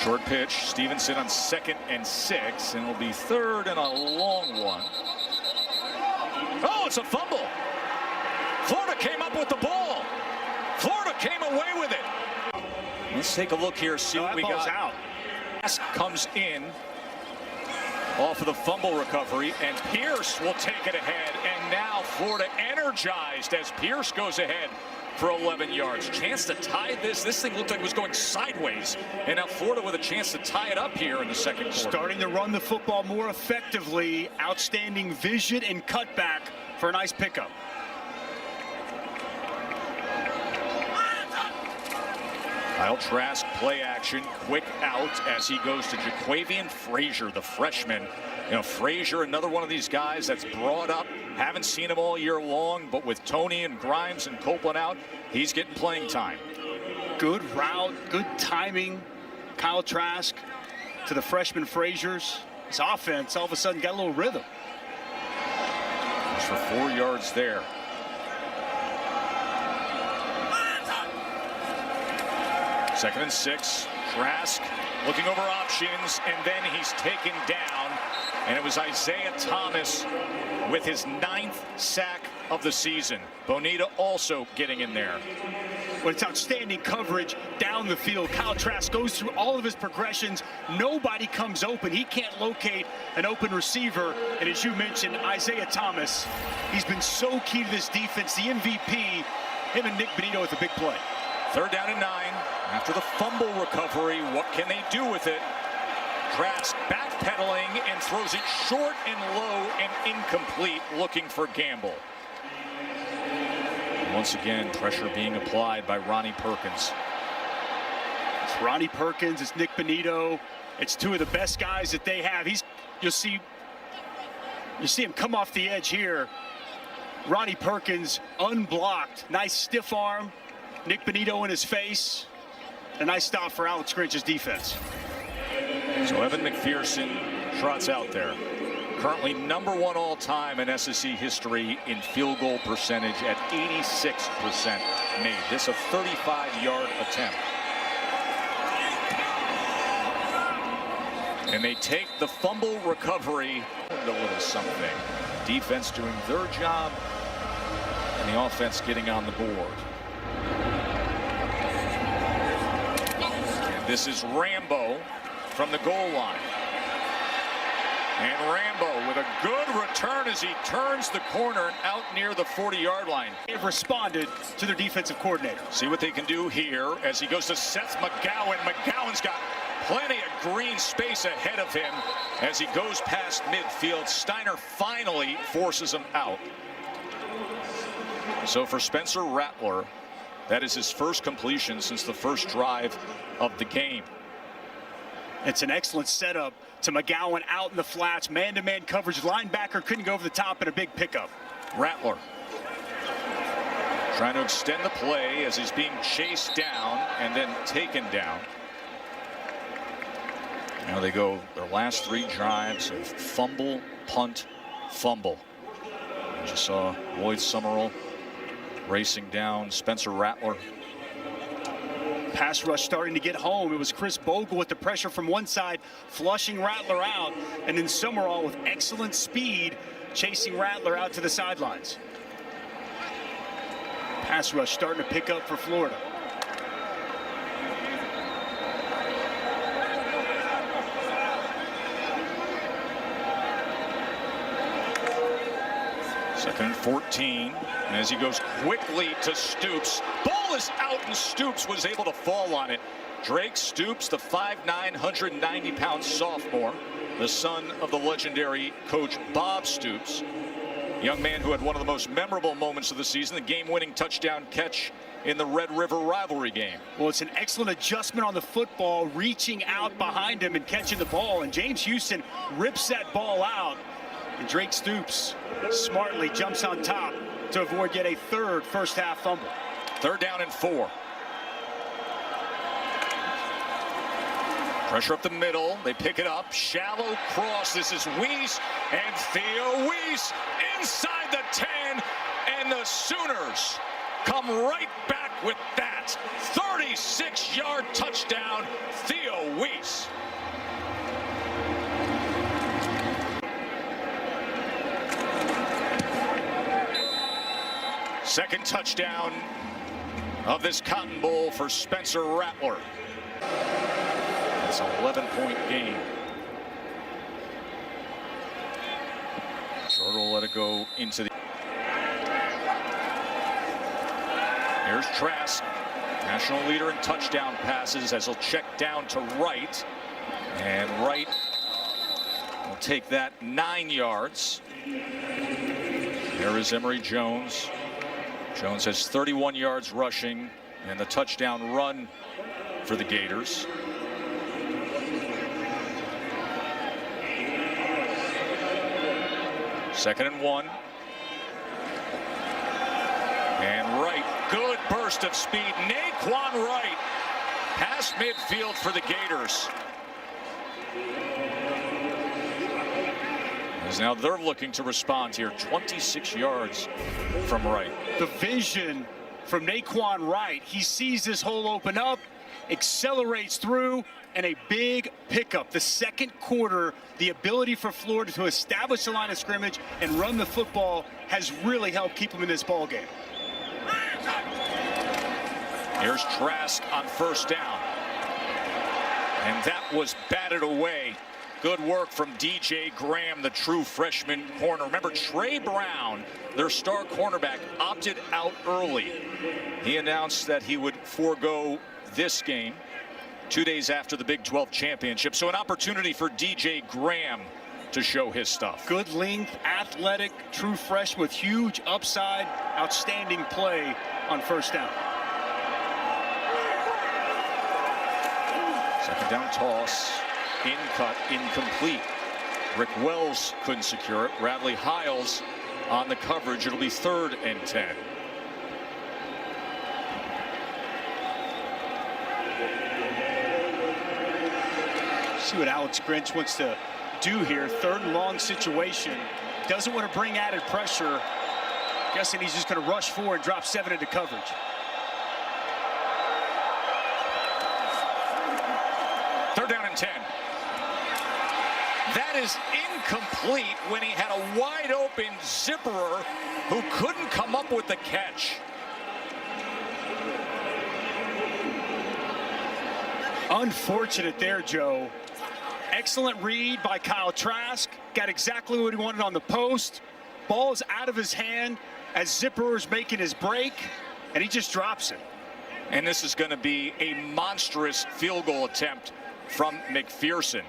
Speaker 1: Short pitch, Stevenson on 2nd and 6, and it'll be 3rd and a long one. Oh, it's a fumble. Florida came up with the ball. Florida came away with it. Let's take a look here, see what we got.
Speaker 2: Out.
Speaker 1: Pass comes in off of the fumble recovery, and Pierce will take it ahead. And now Florida energized as Pierce goes ahead for 11 yards. Chance to tie this. This thing looked like it was going sideways. And now Florida with a chance to tie it up here in the 2nd quarter.
Speaker 2: Starting to run the football more effectively. Outstanding vision and cutback for a nice pickup.
Speaker 1: Kyle Trask, play action, quick out as he goes to Jaquavian Frazier, the freshman. You know, Frazier, another one of these guys that's brought up. Haven't seen him all year long, but with Tony and Grimes and Copeland out, he's getting playing time.
Speaker 2: Good route, good timing. Kyle Trask to the freshman Fraziers. His offense all of a sudden got a little rhythm.
Speaker 1: Just for 4 yards there. Second and 6. Trask looking over options, and then he's taken down. And it was Isaiah Thomas with his 9th sack of the season. Bonita also getting in there.
Speaker 2: But it's outstanding coverage down the field. Kyle Trask goes through all of his progressions. Nobody comes open. He can't locate an open receiver. And as you mentioned, Isaiah Thomas, he's been so key to this defense. The MVP, him and Nick Bonito with a big play.
Speaker 1: 3rd down and 9. After the fumble recovery, what can they do with it? Trask backpedaling and throws it short and low and incomplete, looking for Gamble. Once again, pressure being applied by Ronnie Perkins.
Speaker 2: It's Ronnie Perkins, it's Nick Bonito. It's two of the best guys that they have. You'll see him come off the edge here. Ronnie Perkins unblocked, nice stiff arm. Nick Bonito in his face. A nice stop for Alex Grinch's defense.
Speaker 1: So Evan McPherson trots out there. Currently #1 all-time in SEC history in field goal percentage at 86% made. This a 35-yard attempt. And they take the fumble recovery. A little something. Defense doing their job, and the offense getting on the board. And this is Rambo from the goal line. And Rambo with a good return as he turns the corner and out near the 40-yard line.
Speaker 2: They've responded to their defensive coordinator.
Speaker 1: See what they can do here as he goes to Seth McGowan. McGowan's got plenty of green space ahead of him as he goes past midfield. Steiner finally forces him out. So for Spencer Rattler, that is his first completion since the first drive of the game.
Speaker 2: It's an excellent setup to McGowan out in the flats. Man-to-man coverage. Linebacker couldn't go over the top, and a big pickup.
Speaker 1: Rattler trying to extend the play as he's being chased down and then taken down. Now they go their last 3 drives of fumble, punt, fumble. You just saw Lloyd Summerall racing down Spencer Rattler.
Speaker 2: Pass rush starting to get home. It was Chris Bogle with the pressure from one side, flushing Rattler out, and then Summerall with excellent speed chasing Rattler out to the sidelines. Pass rush starting to pick up for Florida.
Speaker 1: Second and 14, and as he goes quickly to Stoops, ball is out and Stoops was able to fall on it. Drake Stoops, the 5'9", 190-pound sophomore, the son of the legendary coach Bob Stoops, young man who had one of the most memorable moments of the season, the game-winning touchdown catch in the Red River rivalry game.
Speaker 2: Well, it's an excellent adjustment on the football, reaching out behind him and catching the ball, and James Houston rips that ball out. And Drake Stoops smartly jumps on top to avoid yet a third first-half fumble.
Speaker 1: 3rd down and 4. Pressure up the middle. They pick it up. Shallow cross. This is Weiss and Theo Weiss inside the 10. And the Sooners come right back with that 36-yard touchdown. Theo Weiss. Second touchdown of this Cotton Bowl for Spencer Rattler. It's an 11-point game. Short will let it go into the... Here's Trask, national leader in touchdown passes, as he'll check down to Wright. And Wright will take that 9 yards. There is Emory Jones. Jones has 31 yards rushing, and the touchdown run for the Gators. Second and 1. And Wright, good burst of speed. Naquan Wright, past midfield for the Gators. As now they're looking to respond here. 26 yards from Wright.
Speaker 2: The vision from Naquan Wright. He sees this hole open up, accelerates through, and a big pickup. The second quarter, the ability for Florida to establish the line of scrimmage and run the football has really helped keep them in this ball game.
Speaker 1: Here's Trask on first down. And that was batted away. Good work from DJ Graham, the true freshman corner. Remember, Trey Brown, their star cornerback, opted out early. He announced that he would forego this game 2 days after the Big 12 championship. So an opportunity for DJ Graham to show his stuff.
Speaker 2: Good length, athletic, true freshman with huge upside, outstanding play on first down.
Speaker 1: Second down toss, in cut, incomplete. Rick Wells couldn't secure it. Bradley Hiles on the coverage. It'll be 3rd and 10.
Speaker 2: See what Alex Grinch wants to do here. 3rd and long situation. Doesn't want to bring added pressure. Guessing he's just going to rush forward and drop 7 into coverage.
Speaker 1: Third down and 10. That is incomplete when he had a wide open Zipperer who couldn't come up with the catch.
Speaker 2: Unfortunate there, Joe. Excellent read by Kyle Trask. Got exactly what he wanted on the post. Ball's out of his hand as Zipperer's making his break, and he just drops it.
Speaker 1: And this is going to be a monstrous field goal attempt from McPherson.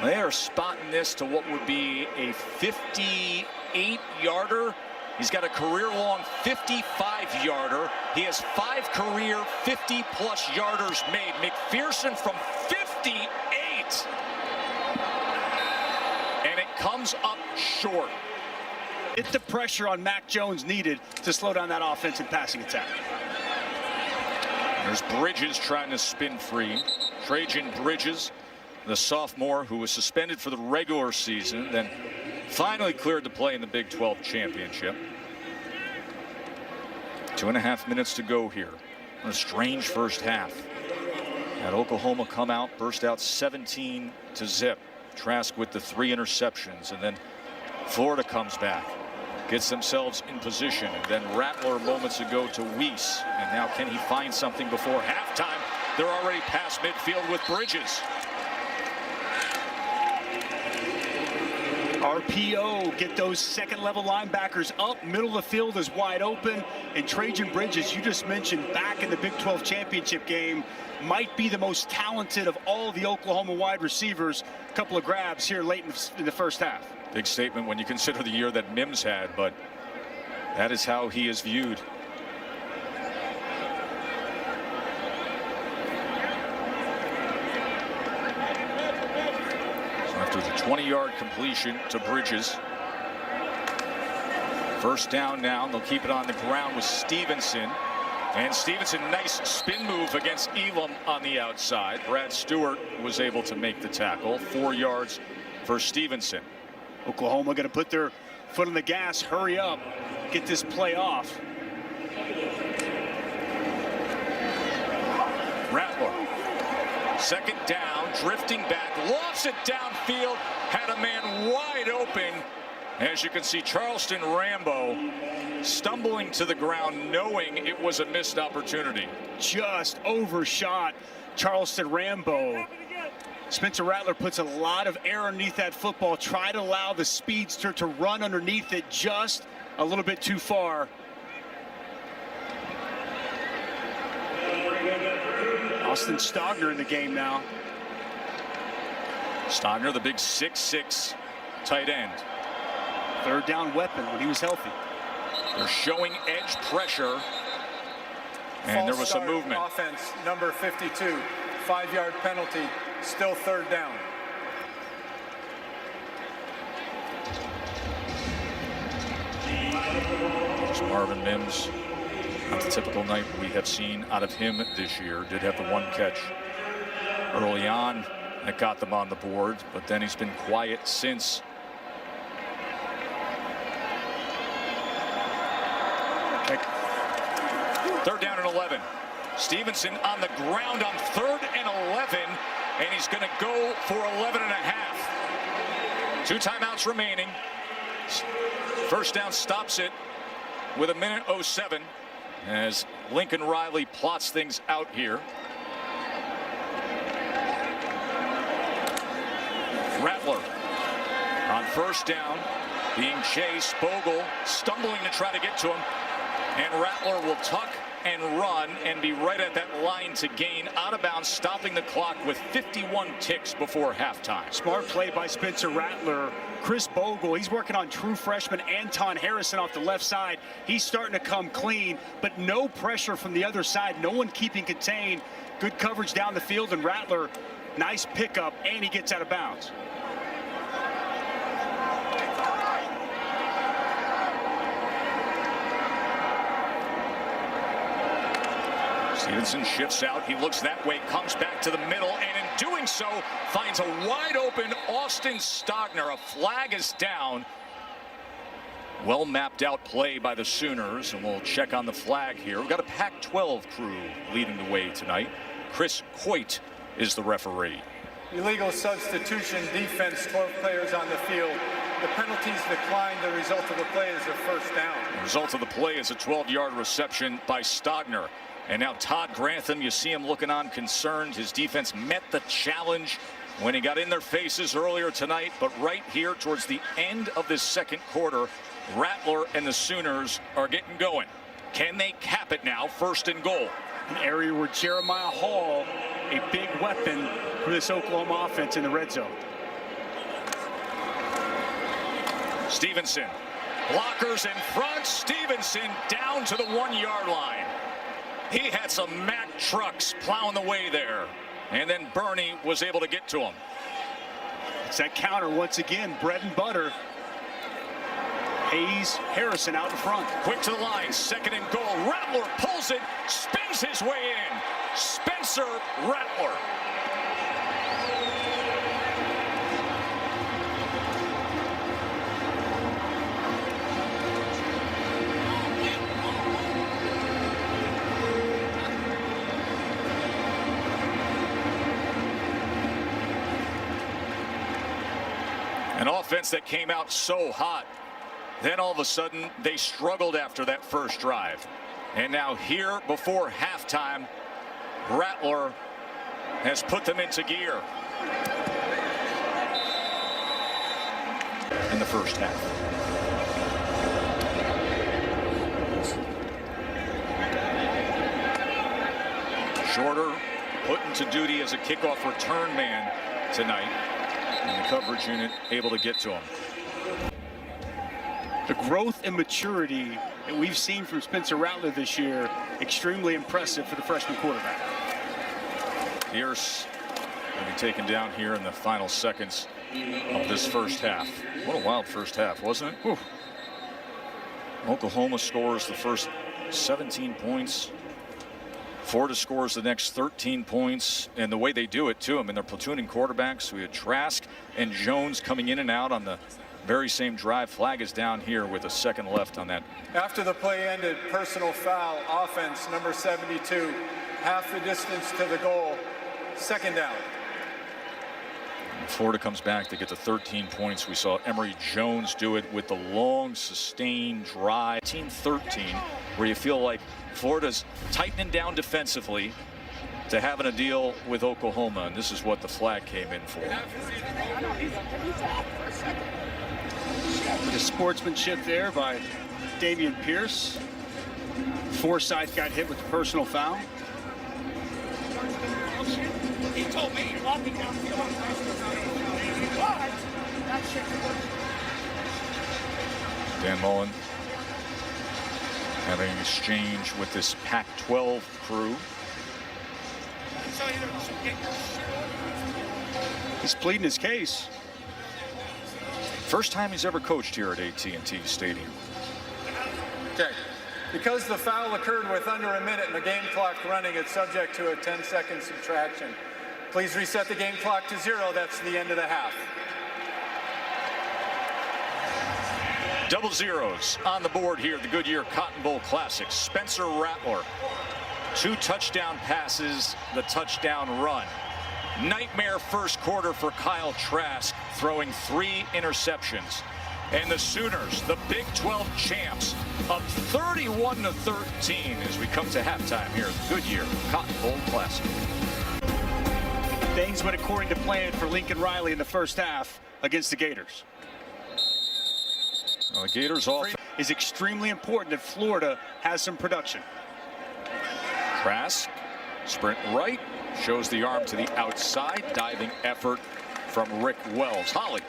Speaker 1: They are spotting this to what would be a 58-yarder. He's got a career-long 55-yarder. He has 5 career 50-plus yarders made. McPherson from 58. And it comes up short.
Speaker 2: Hit the pressure on Mac Jones needed to slow down that offensive passing attack.
Speaker 1: There's Bridges trying to spin free. Trajan Bridges, the sophomore who was suspended for the regular season, then finally cleared to play in the Big 12 championship. 2.5 minutes to go here. A strange first half. Had Oklahoma come out, burst out 17 to zip. Trask with the 3 interceptions, and then Florida comes back, gets themselves in position, and then Rattler moments ago to Weiss, and now can he find something before halftime? They're already past midfield with Bridges.
Speaker 2: RPO, get those second-level linebackers up. Middle of the field is wide open. And Trajan Bridges, you just mentioned, back in the Big 12 championship game, might be the most talented of all the Oklahoma wide receivers. A couple of grabs here late in the first half.
Speaker 1: Big statement when you consider the year that Mims had, but that is how he is viewed. After the 20-yard completion to Bridges. First down now. They'll keep it on the ground with Stevenson. And Stevenson, nice spin move against Elam on the outside. Brad Stewart was able to make the tackle. 4 yards for Stevenson.
Speaker 2: Oklahoma going to put their foot on the gas. Hurry up. Get this play off.
Speaker 1: Rattler. Second down, drifting back, lofts it downfield, had a man wide open. As you can see, Charleston Rambo stumbling to the ground, knowing it was a missed opportunity.
Speaker 2: Just overshot Charleston Rambo. Spencer Rattler puts a lot of air underneath that football, tried to allow the speedster to run underneath it just a little bit too far. Austin Stogner in the game now.
Speaker 1: Stogner, the big 6'6" tight end.
Speaker 2: Third down weapon when he was healthy.
Speaker 1: They're showing edge pressure. And there was some
Speaker 3: start,
Speaker 1: movement.
Speaker 3: Offense, number 52, 5-yard penalty, still third down.
Speaker 1: Marvin Mims, not the typical night we have seen out of him this year. Did have the one catch early on that got them on the board, but then he's been quiet since. Third down and 11. Stevenson on the ground on 3rd and 11, and he's going to go for 11 and a half. 2 timeouts remaining. First down stops it with 1:07 as Lincoln Riley plots things out here. Rattler on first down, being chased. Bogle stumbling to try to get to him, and Rattler will tuck and run and be right at that line to gain out of bounds, stopping the clock with 51 ticks before halftime.
Speaker 2: Smart play by Spencer Rattler. Chris Bogle, he's working on true freshman Anton Harrison off the left side. He's starting to come clean, but no pressure from the other side. No one keeping contained. Good coverage down the field, and Rattler, nice pickup, and he gets out of bounds.
Speaker 1: Stevenson shifts out. He looks that way, comes back to the middle, and in doing so, finds a wide open Austin Stogner. A flag is down. Well mapped out play by the Sooners, and we'll check on the flag here. We've got a Pac-12 crew leading the way tonight. Chris Coit is the referee.
Speaker 3: Illegal substitution, defense, 12 players on the field. The penalties declined. The result of the play is a first down.
Speaker 1: The result of the play is a 12-yard reception by Stogner. And now Todd Grantham, you see him looking on concerned. His defense met the challenge when he got in their faces earlier tonight. But right here towards the end of this second quarter, Rattler and the Sooners are getting going. Can they cap it now? 1st and goal.
Speaker 2: An area where Jeremiah Hall, a big weapon for this Oklahoma offense in the red zone.
Speaker 1: Stevenson. Blockers in front. Stevenson down to the 1-yard line. He had some Mack trucks plowing the way there, and then Bernie was able to get to him.
Speaker 2: It's that counter once again, bread and butter. Hayes, Harrison out in front.
Speaker 1: Quick to the line, 2nd and goal. Rattler pulls it, spins his way in. Spencer Rattler. An offense that came out so hot. Then all of a sudden, they struggled after that first drive. And now here before halftime, Rattler has put them into gear in the first half. Shorter put into duty as a kickoff return man tonight. And the coverage unit able to get to him.
Speaker 2: The growth and maturity that we've seen from Spencer Rattler this year, extremely impressive for the freshman quarterback.
Speaker 1: Pierce will be taken down here in the final seconds of this first half. What a wild first half, wasn't it? Whew. Oklahoma scores the first 17 points. Florida scores the next 13 points, and the way they do it, too. I mean, they're platooning quarterbacks. We had Trask and Jones coming in and out on the very same drive. Flag is down here with a second left on that.
Speaker 3: After the play ended, personal foul, offense, number 72, half the distance to the goal, 2nd down.
Speaker 1: Florida comes back to get the 13 points. We saw Emory Jones do it with the long, sustained drive. 13, where you feel like Florida's tightening down defensively to having a deal with Oklahoma, and this is what the flag came in for.
Speaker 2: The sportsmanship there by Dameon Pierce. Forsythe got hit with the personal foul.
Speaker 7: He told me walking down the field on but that shit.
Speaker 1: Dan Mullen having an exchange with this Pac-12 crew.
Speaker 7: So you don't get your shit over.
Speaker 2: He's pleading his case.
Speaker 1: First time he's ever coached here at AT&T Stadium.
Speaker 3: Okay. Because the foul occurred with under a minute and the game clock running, it's subject to a 10-second subtraction. Please reset the game clock to 0. That's the end of the half.
Speaker 1: Double zeros on the board here at the Goodyear Cotton Bowl Classic. Spencer Rattler, 2 touchdown passes, the touchdown run. Nightmare first quarter for Kyle Trask, throwing 3 interceptions. And the Sooners, the Big 12 champs, up 31-13 as we come to halftime here at the Goodyear Cotton Bowl Classic.
Speaker 2: Things went according to plan for Lincoln Riley in the first half against the Gators.
Speaker 1: Well, the Gators off
Speaker 2: Is extremely important that Florida has some production.
Speaker 1: Trask, sprint right, shows the arm to the outside, diving effort from Rick Wells. Holly.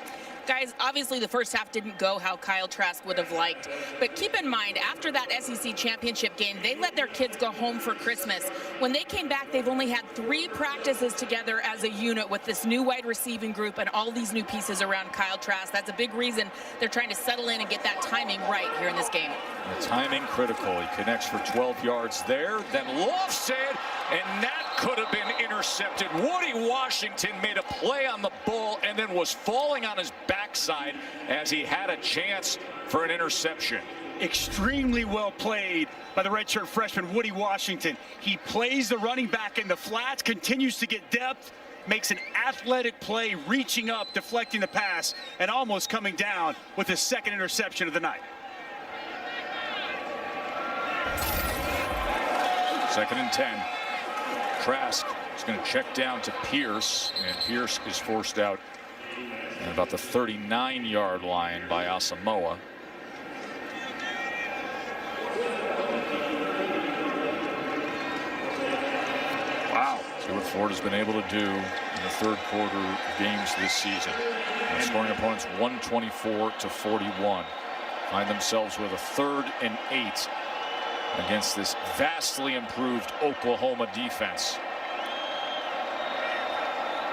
Speaker 5: Guys, obviously the first half didn't go how Kyle Trask would have liked. But keep in mind, after that SEC championship game, they let their kids go home for Christmas. When they came back, they've only had 3 practices together as a unit with this new wide receiving group and all these new pieces around Kyle Trask. That's a big reason they're trying to settle in and get that timing right here in this game.
Speaker 1: The timing critical. He connects for 12 yards there. Then Lofted, and that could have been intercepted. Woody Washington made a play on the ball and then was falling on his backside as he had a chance for an interception.
Speaker 2: Extremely well played by the redshirt freshman Woody Washington. He plays the running back in the flats, continues to get depth, makes an athletic play, reaching up, deflecting the pass, and almost coming down with his 2nd interception of the night.
Speaker 1: 2nd and 10. Trask is going to check down to Pierce, and Pierce is forced out at about the 39-yard line by Asamoah. Wow. See what Florida's been able to do in the 3rd quarter of games this season. And scoring opponents 124-41. Find themselves with a 3rd and 8 against this vastly improved Oklahoma defense.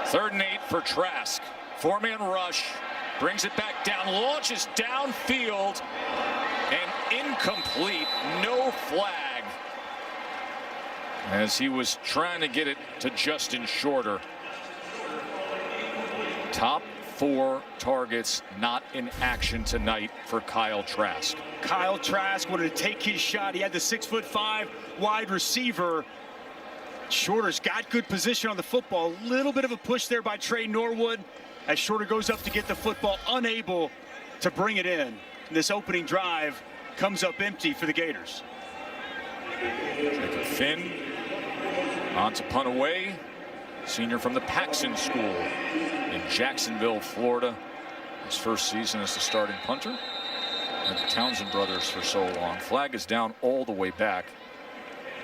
Speaker 1: 3rd and 8 for Trask. 4-man rush, brings it back down, launches downfield, and incomplete, no flag, as he was trying to get it to Justin Shorter. Top 4 targets not in action tonight for Kyle Trask.
Speaker 2: Kyle Trask wanted to take his shot. He had the 6'5" wide receiver. Shorter's got good position on the football. A little bit of a push there by Trey Norwood as Shorter goes up to get the football, unable to bring it in. This opening drive comes up empty for the Gators.
Speaker 1: Jacob Finn on to punt away. Senior from the Paxson School in Jacksonville, Florida. His first season as the starting punter. And the Townsend brothers for so long. Flag is down all the way back.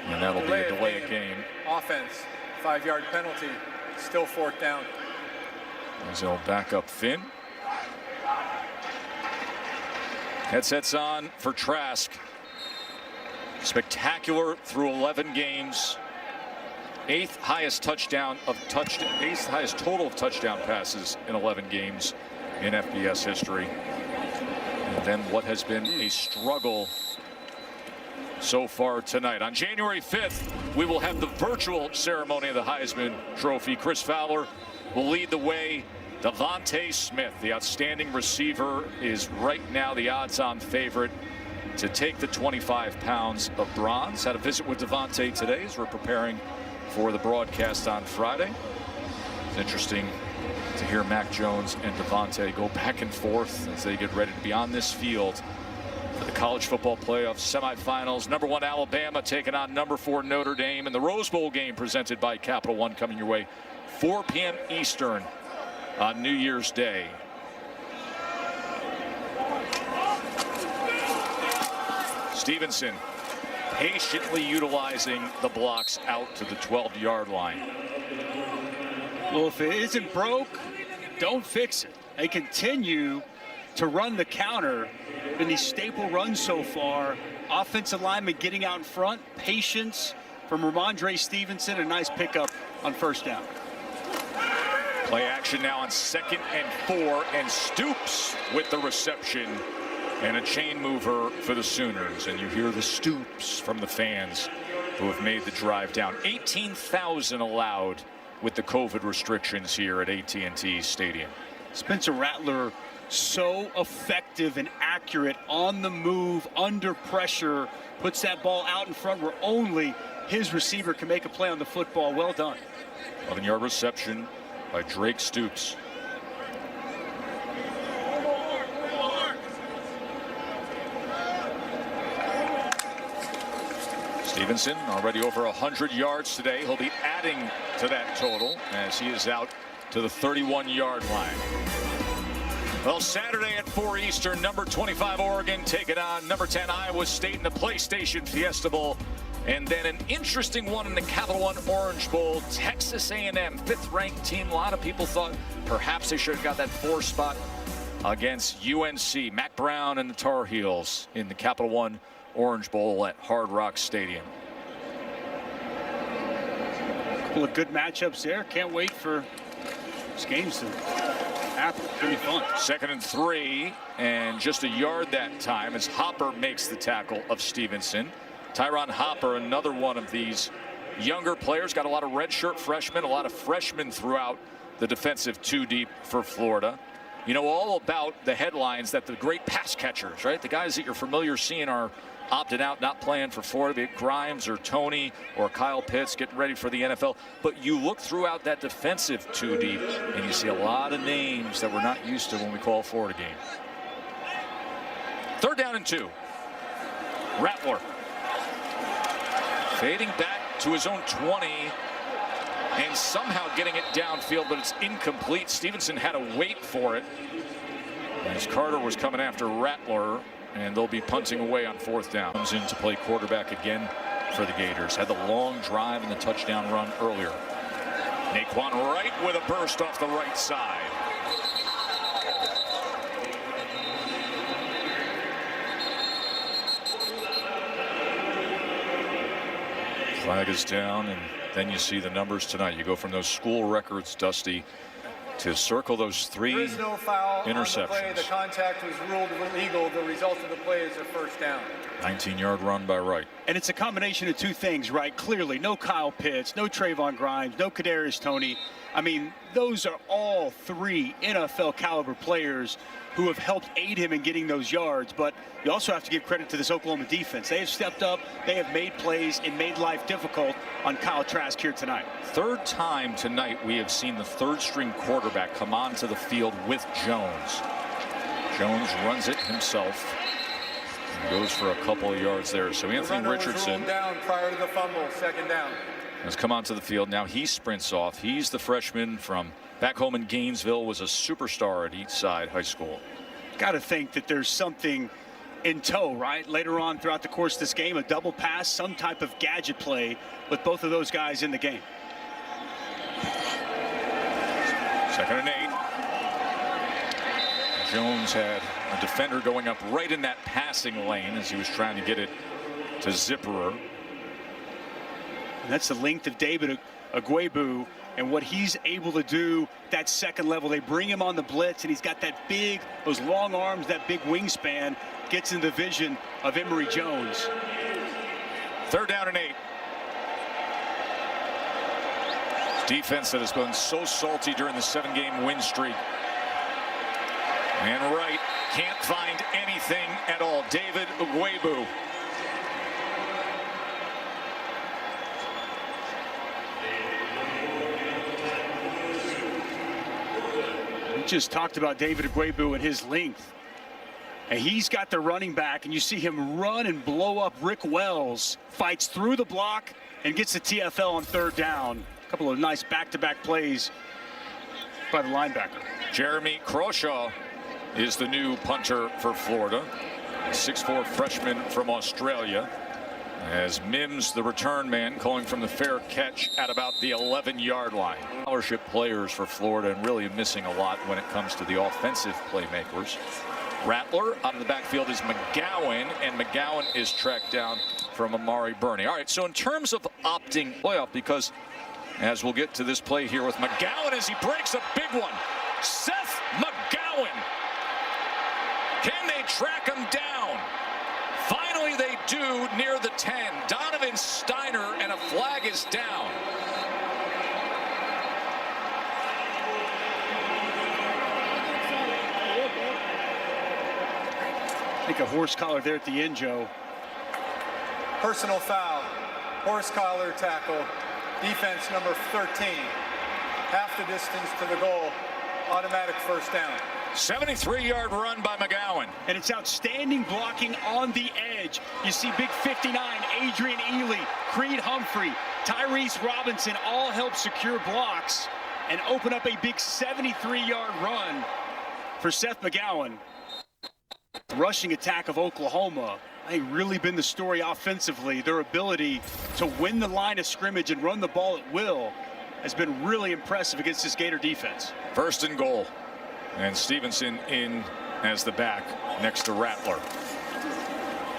Speaker 1: And that'll be a delay of game.
Speaker 3: Offense, 5-yard penalty, still 4th down.
Speaker 1: As they'll back up Finn. Headsets on for Trask. Spectacular through 11 games. 8th highest total of touchdown passes in 11 games in FBS history. And then what has been a struggle so far tonight. On January 5th, we will have the virtual ceremony of the Heisman Trophy. Chris Fowler will lead the way. Devontae Smith, the outstanding receiver, is right now the odds-on favorite to take the 25 pounds of bronze. Had a visit with Devontae today as we're preparing for the broadcast on Friday. It's interesting to hear Mac Jones and Devontae go back and forth as they get ready to be on this field for the college football playoff semifinals. Number 1 Alabama taking on number 4 Notre Dame in the Rose Bowl game presented by Capital One, coming your way 4 p.m. Eastern on New Year's Day. Stevenson patiently utilizing the blocks out to the 12-yard line.
Speaker 2: Well, if it isn't broke, don't fix it. They continue to run the counter in these staple runs so far offensive lineman getting out in front, patience from Ramondre Stevenson, a nice pickup on first down.
Speaker 1: Play action now on 2nd and 4, and Stoops with the reception and a chain mover for the Sooners. And you hear the Stoops from the fans who have made the drive down. 18,000 allowed with the COVID restrictions here at AT&T Stadium.
Speaker 2: Spencer Rattler, so effective and accurate on the move, under pressure, puts that ball out in front where only his receiver can make a play on the football. Well done.
Speaker 1: 11-yard reception by Drake Stoops. Stevenson already over 100 yards today. He'll be adding to that total as he is out to the 31-yard line. Well, Saturday at 4 Eastern, number 25 Oregon taking on number 10 Iowa State in the PlayStation Fiesta Bowl. And then an interesting one in the Capital One Orange Bowl. Texas A&M, 5th-ranked team. A lot of people thought perhaps they should have got that 4 spot against UNC. Mac Brown and the Tar Heels in the Capital One Orange Bowl at Hard Rock Stadium.
Speaker 2: A couple of good matchups there. Can't wait for this game to happen. It's going to be fun.
Speaker 1: 2nd and 3, and just a yard that time as Hopper makes the tackle of Stevenson. Tyron Hopper, another one of these younger players, got a lot of redshirt freshmen, a lot of freshmen throughout the defensive 2 deep for Florida. You know all about the headlines that the great pass catchers, right? The guys that you're familiar seeing are opting out, not playing for Florida, be it Grimes or Tony or Kyle Pitts getting ready for the NFL. But you look throughout that defensive 2 deep and you see a lot of names that we're not used to when we call a Florida game. 3rd down and 2. Rattler fading back to his own 20 and somehow getting it downfield, but it's incomplete. Stevenson had to wait for it as Carter was coming after Rattler, and they'll be punting away on 4th down. Comes in to play quarterback again for the Gators. Had the long drive and the touchdown run earlier. Naquan Wright with a burst off the right side. Flag is down, and then you see the numbers tonight. You go from those school records, Dusty, to circle those 3
Speaker 3: There is no foul
Speaker 1: interceptions.
Speaker 3: on the play. The contact was ruled illegal. The result of the play is a 1st down.
Speaker 1: 19-yard run by Wright.
Speaker 2: And it's a combination of 2 things, right? Clearly, no Kyle Pitts, no Trayvon Grimes, no Kadarius Toney. I mean, those are all 3 NFL caliber players who have helped aid him in getting those yards. But you also have to give credit to this Oklahoma defense. They have stepped up, they have made plays and made life difficult on Kyle Trask here tonight.
Speaker 1: 3rd time tonight we have seen the 3rd-string quarterback come onto the field with Jones. Jones runs it himself and goes for a couple of yards there. So Anthony Richardson
Speaker 3: Was down prior to the fumble, 2nd down.
Speaker 1: has come onto the field. Now he sprints off. He's the freshman from back home in Gainesville, was a superstar at Eastside High School.
Speaker 2: Got to think that there's something in tow, right? Later on throughout the course of this game, a double pass, some type of gadget play with both of those guys in the game.
Speaker 1: 2nd and 8. Jones had a defender going up right in that passing lane as he was trying to get it to Zipperer.
Speaker 2: And that's the length of David Agwebu and what he's able to do that 2nd level. They bring him on the blitz, and he's got that big, those long arms, that big wingspan, gets in the vision of Emory Jones.
Speaker 1: 3rd down and 8. Defense that has been so salty during the 7-game win streak. And Wright can't find anything at all. David Agwebu.
Speaker 2: We just talked about David Agwebu and his length. And he's got the running back, and you see him run and blow up Rick Wells. Fights through the block and gets the TFL on 3rd down. A couple of nice back-to-back plays by the linebacker.
Speaker 1: Jeremy Crawshaw is the new punter for Florida. 6'4" freshman from Australia. As Mims, the return man, calling from the fair catch at about the 11-yard line. Scholarship players for Florida, and really missing a lot when it comes to the offensive playmakers. Rattler. Out of the backfield is McGowan, and McGowan is tracked down from Amari Burney. All right, so in terms of opting playoff, because as we'll get to this play here with McGowan as he breaks a big one. Seth McGowan. Can they track him down? Finally they do near the 10. Donovan Steiner, and a flag is down.
Speaker 2: I think a horse collar there at the end, Joe.
Speaker 3: Personal foul, horse collar tackle, defense number 13. Half the distance to the goal, automatic first down.
Speaker 1: 73-yard run by McGowan.
Speaker 2: And it's outstanding blocking on the edge. You see big 59, Adrian Ely, Creed Humphrey, Tyrese Robinson all help secure blocks and open up a big 73-yard run for Seth McGowan. The rushing attack of Oklahoma, I think, really been the story offensively. Their ability to win the line of scrimmage and run the ball at will has been really impressive against this Gator defense.
Speaker 1: First and goal. And Stevenson in as the back next to Rattler.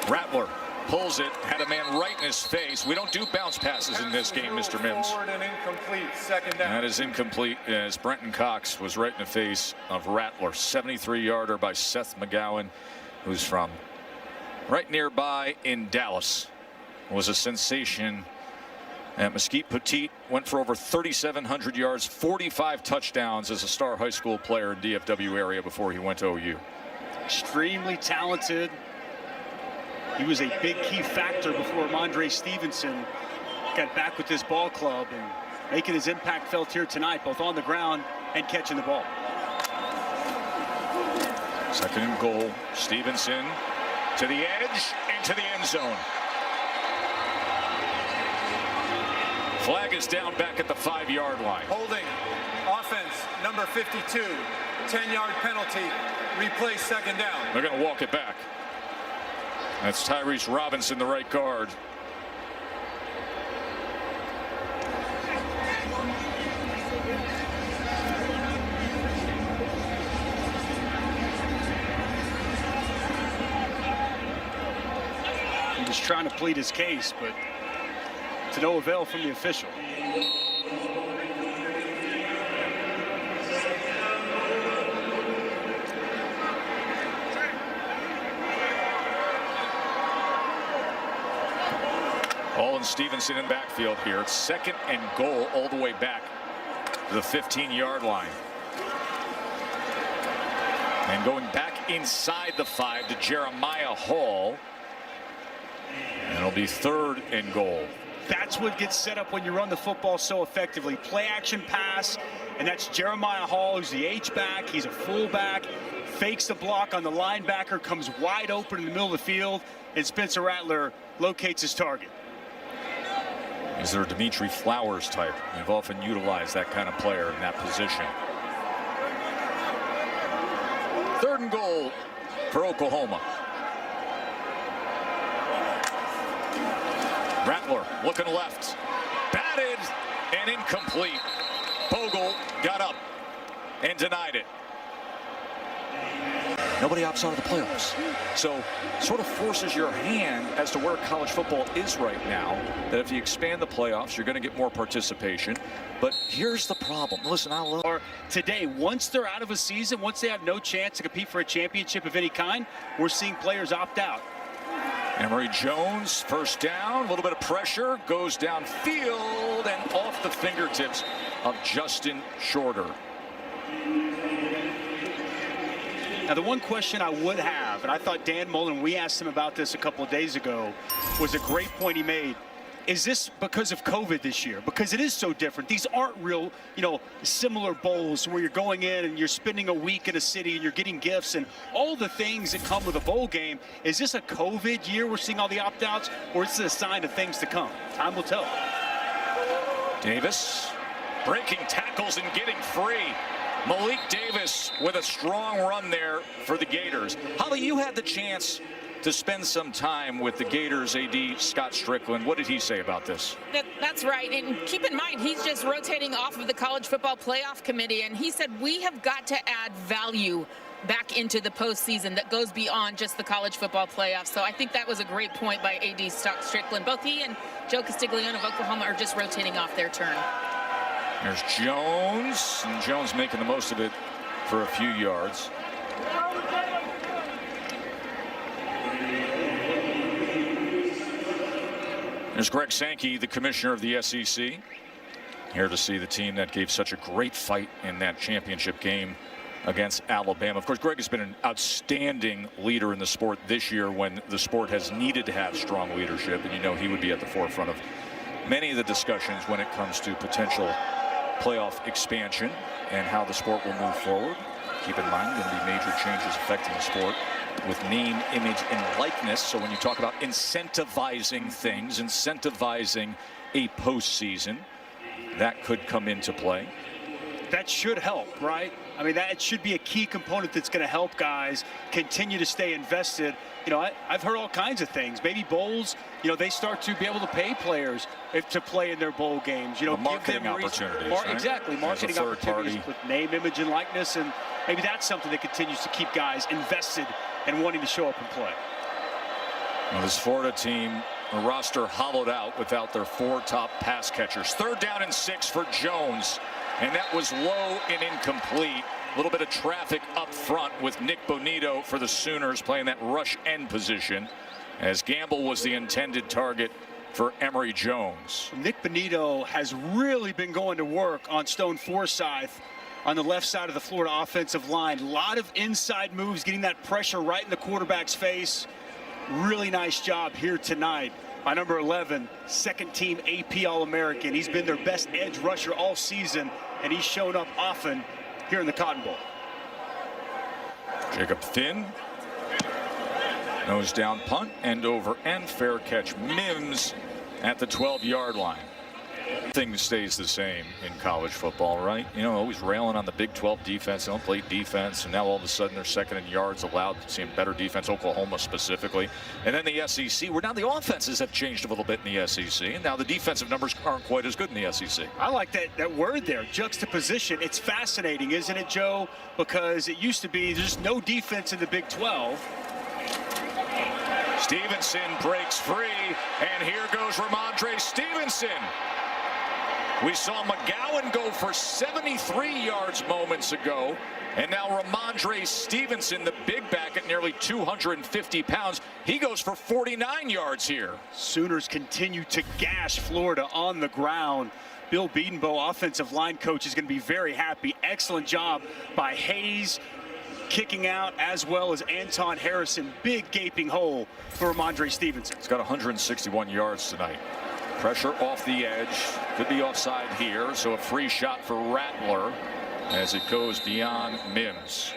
Speaker 1: Rattler pulls it, had a man right in his face. We don't do bounce passes in this game, Mr. Mims.
Speaker 3: Forward and incomplete, second down.
Speaker 1: That is incomplete as Brenton Cox was right in the face of Rattler. 73-yarder by Seth McGowan, who's from right nearby in Dallas. Was a sensation at Mesquite Petit. Went for over 3,700 yards, 45 touchdowns as a star high school player in DFW area before he went to OU.
Speaker 2: Extremely talented. He was a big key factor before Ramondre Stevenson got back with this ball club and making his impact felt here tonight, both on the ground and catching the ball.
Speaker 1: Second and goal. Stevenson to the edge and to the end zone. Flag is down back at the 5-yard line.
Speaker 3: Holding, offense, number 52, 10-yard penalty, replay second down.
Speaker 1: They're going to walk it back. That's Tyrese Robinson, the right guard.
Speaker 2: He was trying to plead his case, but to no avail from the official.
Speaker 1: All in Stevenson in backfield here. It's second and goal all the way back to the 15-yard line. And going back inside the 5 to Jeremiah Hall. And it'll be third and goal.
Speaker 2: That's what gets set up when you run the football so effectively. Play action pass, and that's Jeremiah Hall, who's the H-back. He's a fullback, fakes the block on the linebacker, comes wide open in the middle of the field, and Spencer Rattler locates his target.
Speaker 1: Is there a Dimitri Flowers type? You've often utilized that kind of player in that position. Third and goal for Oklahoma. Rattler looking left, batted and incomplete. Bogle got up and denied it. Nobody opts out of the playoffs. So sort of forces your hand as to where college football is right now, that if you expand the playoffs, you're going to get more participation. But here's the problem. Listen, I love
Speaker 2: today, once they're out of a season, once they have no chance to compete for a championship of any kind, we're seeing players opt out.
Speaker 1: Emory Jones, first down, a little bit of pressure, goes downfield and off the fingertips of Justin Shorter.
Speaker 2: Now, the one question I would have, and I thought Dan Mullen, we asked him about this a couple of days ago, was a great point he made. Is this because of COVID this year? Because it is so different. These aren't real, similar bowls where you're going in and you're spending a week in a city and you're getting gifts and all the things that come with a bowl game. Is this a COVID year we're seeing all the opt-outs, or is it a sign of things to come? Time will tell.
Speaker 1: Davis breaking tackles and getting free. Malik Davis with a strong run there for the Gators. Holly, you had the chance to spend some time with the Gators AD, Scott Strickland. What did he say about this?
Speaker 5: That's right. And keep in mind, he's just rotating off of the College Football Playoff Committee. And he said, we have got to add value back into the postseason that goes beyond just the college football playoffs. So I think that was a great point by A.D. Strickland. Both he and Joe Castiglione of Oklahoma are just rotating off their turn.
Speaker 1: There's Jones, and Jones making the most of it for a few yards. There's Greg Sankey, the commissioner of the SEC, here to see the team that gave such a great fight in that championship game against Alabama. Of course, Greg has been an outstanding leader in the sport this year when the sport has needed to have strong leadership, and you know he would be at the forefront of many of the discussions when it comes to potential playoff expansion and how the sport will move forward. Keep in mind, there will be major changes affecting the sport with name, image, and likeness. So when you talk about incentivizing things, incentivizing a postseason, that could come into play.
Speaker 2: That should help, right? I mean, that should be a key component that's going to help guys continue to stay invested. You know, I've heard all kinds of things. Maybe bowls, you know, they start to be able to pay players to play in their bowl games. You know,
Speaker 1: marketing opportunities. Right?
Speaker 2: Exactly, marketing opportunities with name, image, and likeness. And maybe that's something that continues to keep guys invested and wanting to show up and play.
Speaker 1: Well, this Florida team, a roster hollowed out without their 4 top pass catchers. 3rd down and 6 for Jones. And that was low and incomplete. A little bit of traffic up front with Nick Bonito for the Sooners playing that rush end position, as Gamble was the intended target for Emory Jones.
Speaker 2: Nick Bonito has really been going to work on Stone Forsyth on the left side of the Florida offensive line. A lot of inside moves, getting that pressure right in the quarterback's face. Really nice job here tonight by number 11, second-team AP All-American. He's been their best edge rusher all season, and he's shown up often here in the Cotton Bowl.
Speaker 1: Jacob Finn, nose down punt, end over end, fair catch. Mims at the 12-yard line. Thing stays the same in college football, right? You know, always railing on the Big 12 defense. They don't play defense, and now all of a sudden they're second in yards allowed, seeing better defense, Oklahoma specifically. And then the SEC, where now the offenses have changed a little bit in the SEC, and now the defensive numbers aren't quite as good in the SEC.
Speaker 2: I like that word there, juxtaposition. It's fascinating, isn't it, Joe? Because it used to be there's no defense in the Big 12.
Speaker 1: Stevenson breaks free, and here goes Ramondre Stevenson. We saw McGowan go for 73 yards moments ago, and now Ramondre Stevenson, the big back at nearly 250 pounds, he goes for 49 yards here.
Speaker 2: Sooners continue to gash Florida on the ground. Bill Bedenbaugh, offensive line coach, is going to be very happy. Excellent job by Hayes kicking out, as well as Anton Harrison. Big gaping hole for Ramondre Stevenson.
Speaker 1: He's got 161 yards tonight. Pressure off the edge, could be offside here, so a free shot for Rattler as it goes beyond Mims.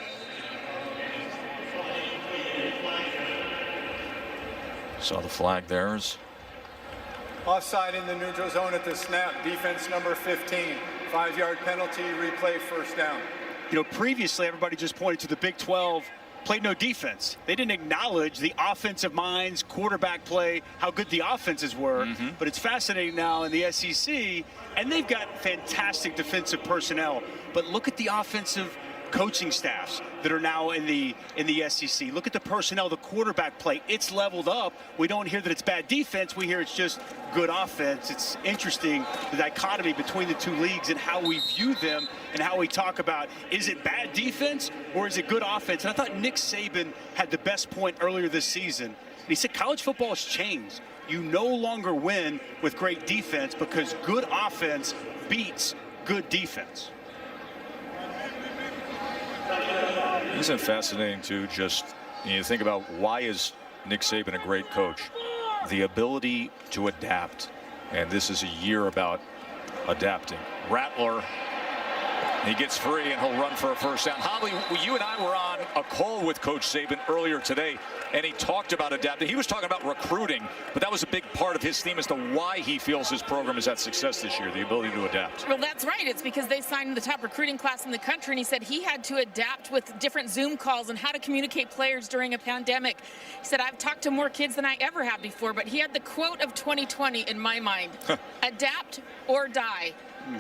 Speaker 1: Saw the flag there.
Speaker 3: Offside in the neutral zone at the snap. Defense number 15. 5-yard penalty, replay, first down.
Speaker 2: You know, previously everybody just pointed to the Big 12 played no defense. They didn't acknowledge the offensive minds, quarterback play, how good the offenses were. But it's fascinating now in the SEC, and they've got fantastic defensive personnel. But look at the offensive coaching staffs that are now in the SEC. Look at the personnel, the quarterback play. It's leveled up. We don't hear that it's bad defense. We hear it's just good offense. It's interesting, the dichotomy between the two leagues and how we view them and how we talk about, is it bad defense or is it good offense? And I thought Nick Saban had the best point earlier this season. And he said college football has changed. You no longer win with great defense because good offense beats good defense.
Speaker 1: Isn't it fascinating too, just you think about why is Nick Saban a great coach? The ability to adapt, and this is a year about adapting. Rattler, he gets free and he'll run for a first down. Holly, you and I were on a call with Coach Saban earlier today, and he talked about adapting. He was talking about recruiting, but that was a big part of his theme as to why he feels his program has had success this year, the ability to adapt.
Speaker 5: Well, that's right. It's because they signed the top recruiting class in the country, and he said he had to adapt with different Zoom calls and how to communicate players during a pandemic. He said, I've talked to more kids than I ever have before, but he had the quote of 2020 in my mind. Adapt or die.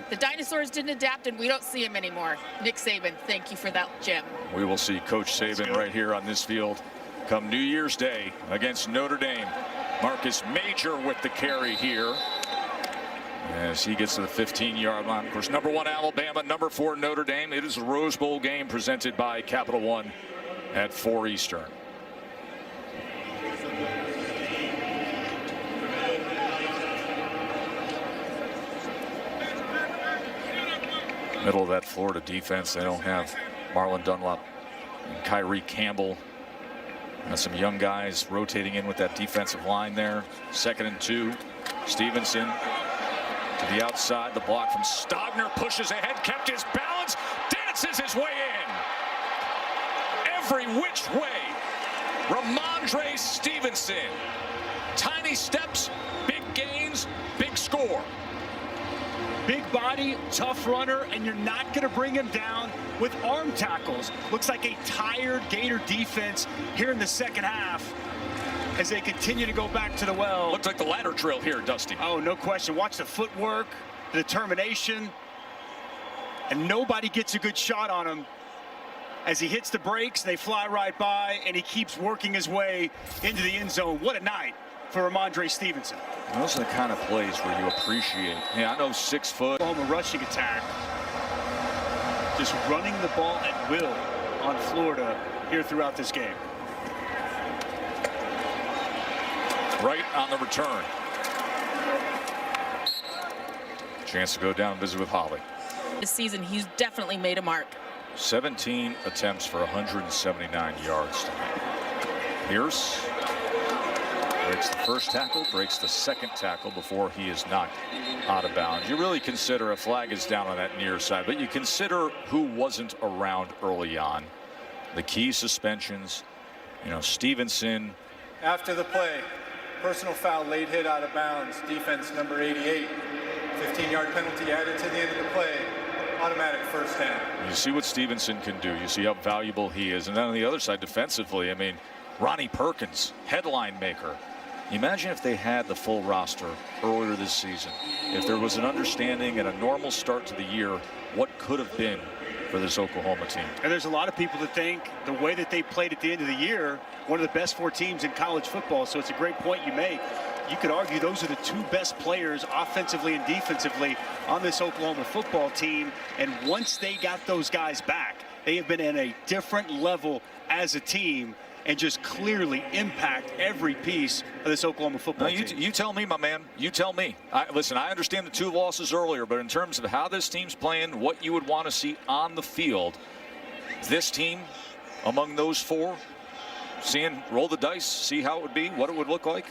Speaker 5: The dinosaurs didn't adapt, and we don't see them anymore. Nick Saban, thank you for that, Jim.
Speaker 1: We will see Coach Saban right here on this field come New Year's Day against Notre Dame. Marcus Major with the carry here as he gets to the 15-yard line. Of course, number 1 Alabama, number 4 Notre Dame. It is a Rose Bowl game presented by Capital One at 4 Eastern. Middle of that Florida defense, they don't have Marlon Dunlop and Kyrie Campbell. And some young guys rotating in with that defensive line there. 2nd and 2. Stevenson to the outside. The block from Stogner pushes ahead, kept his balance, dances his way in. Every which way. Ramondre Stevenson. Tiny steps, big gains, big score.
Speaker 2: Big body, tough runner, and you're not going to bring him down with arm tackles. Looks like a tired Gator defense here in the second half as they continue to go back to the well.
Speaker 1: Looks like the ladder drill here, Dusty.
Speaker 2: Oh, no question. Watch the footwork, the determination, and nobody gets a good shot on him. As he hits the brakes, they fly right by, and he keeps working his way into the end zone. What a night for Ramondre Stevenson.
Speaker 1: Those are the kind of plays where you appreciate. Yeah, I know 6 foot.
Speaker 2: Oklahoma rushing attack. Just running the ball at will on Florida here throughout this game.
Speaker 1: Right on the return. Chance to go down and visit with Holly.
Speaker 5: This season, he's definitely made a mark.
Speaker 1: 17 attempts for 179 yards tonight. Pierce breaks the first tackle, breaks the second tackle before he is knocked out of bounds. You really consider a flag is down on that near side, but you consider who wasn't around early on. The key suspensions, you know, Stevenson.
Speaker 3: After the play, personal foul, late hit out of bounds, defense number 88. 15-yard penalty added to the end of the play. Automatic first down.
Speaker 1: You see what Stevenson can do. You see how valuable he is. And then on the other side, defensively, I mean, Ronnie Perkins, headline maker. Imagine if they had the full roster earlier this season. If there was an understanding and a normal start to the year, what could have been for this Oklahoma team.
Speaker 2: And there's a lot of people that think the way that they played at the end of the year, one of the best 4 teams in college football. So it's a great point you make. You could argue those are the 2 best players offensively and defensively on this Oklahoma football team. And once they got those guys back, they have been at a different level as a team and just clearly impact every piece of this Oklahoma football team.
Speaker 1: You tell me, my man. You tell me. Listen, I understand the 2 losses earlier, but in terms of how this team's playing, what you would want to see on the field, this team among those 4, roll the dice, see how it would be, what it would look like.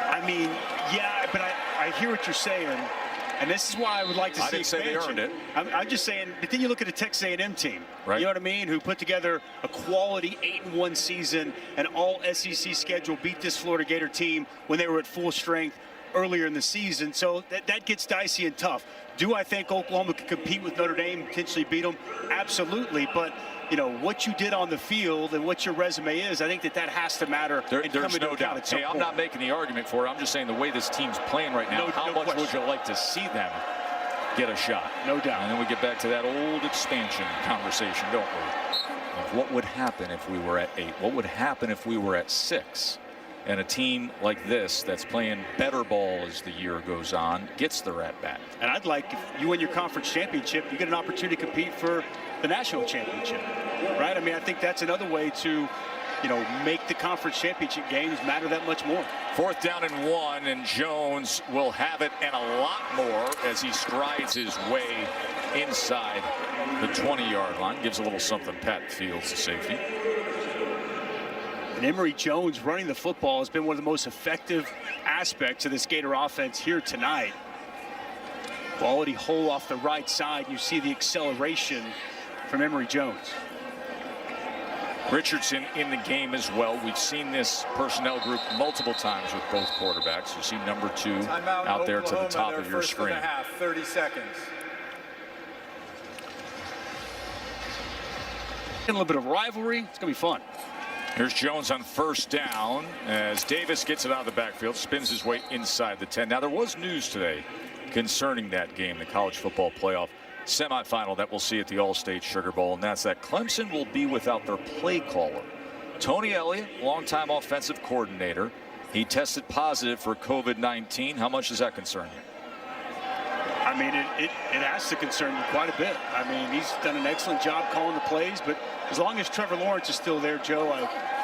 Speaker 2: I mean, yeah, but I hear what you're saying, and this is why I would like to see
Speaker 1: I didn't say they earned it.
Speaker 2: I'm just saying, but then you look at a Texas A&M team,
Speaker 1: right?
Speaker 2: You know what I mean, who put together a quality 8-1 season, an all-SEC schedule, beat this Florida Gator team when they were at full strength earlier in the season. So that gets dicey and tough. Do I think Oklahoma could compete with Notre Dame, potentially beat them? Absolutely, but you know, what you did on the field and what your resume is, I think that has to matter.
Speaker 1: There's no doubt. Hey, I'm not making the argument for it. I'm just saying the way this team's playing right now, how much would you like to see them get a shot?
Speaker 2: No doubt.
Speaker 1: And then we get back to that old expansion conversation, don't we? What would happen if we were at 8? What would happen if we were at 6? And a team like this that's playing better ball as the year goes on gets their at-bat.
Speaker 2: And I'd like, if you win your conference championship, you get an opportunity to compete for the national championship, right? I mean, I think that's another way to, you know, make the conference championship games matter that much more. 4th down and 1, and Jones will have it and a lot more as he strides his way inside the 20-yard line. Gives a little something Pat Fields, the safety. And Emory Jones running the football has been one of the most effective aspects of this Gator offense here tonight. Quality hole off the right side. You see the acceleration from Emory Jones. Richardson in the game as well. We've seen this personnel group multiple times with both quarterbacks. You see number 2 out there to the top of your screen.
Speaker 3: 30 seconds.
Speaker 2: A little bit of rivalry. It's going to be fun.
Speaker 1: Here's Jones on 1st down as Davis gets it out of the backfield, spins his way inside the 10. Now, there was news today concerning that game, the college football playoff semifinal that we'll see at the All-State Sugar Bowl, and that's that Clemson will be without their play caller. Tony Elliott, longtime offensive coordinator, he tested positive for COVID-19. How much does that concern you?
Speaker 2: I mean, it has to concern you quite a bit. I mean, he's done an excellent job calling the plays, but as long as Trevor Lawrence is still there, Joe,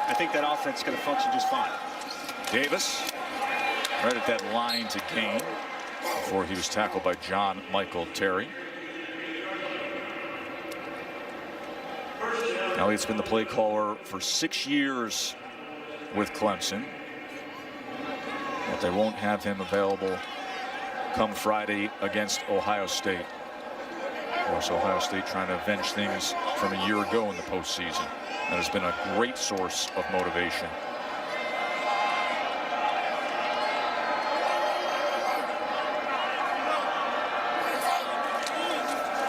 Speaker 2: I think that offense is going to function just fine. Davis, right at that line to gain before he was tackled by John Michael Terry. Elliott's been the play caller for 6 years with Clemson, but they won't have him available come Friday against Ohio State. Of course, Ohio State trying to avenge things from a year ago in the postseason. That has been a great source of motivation.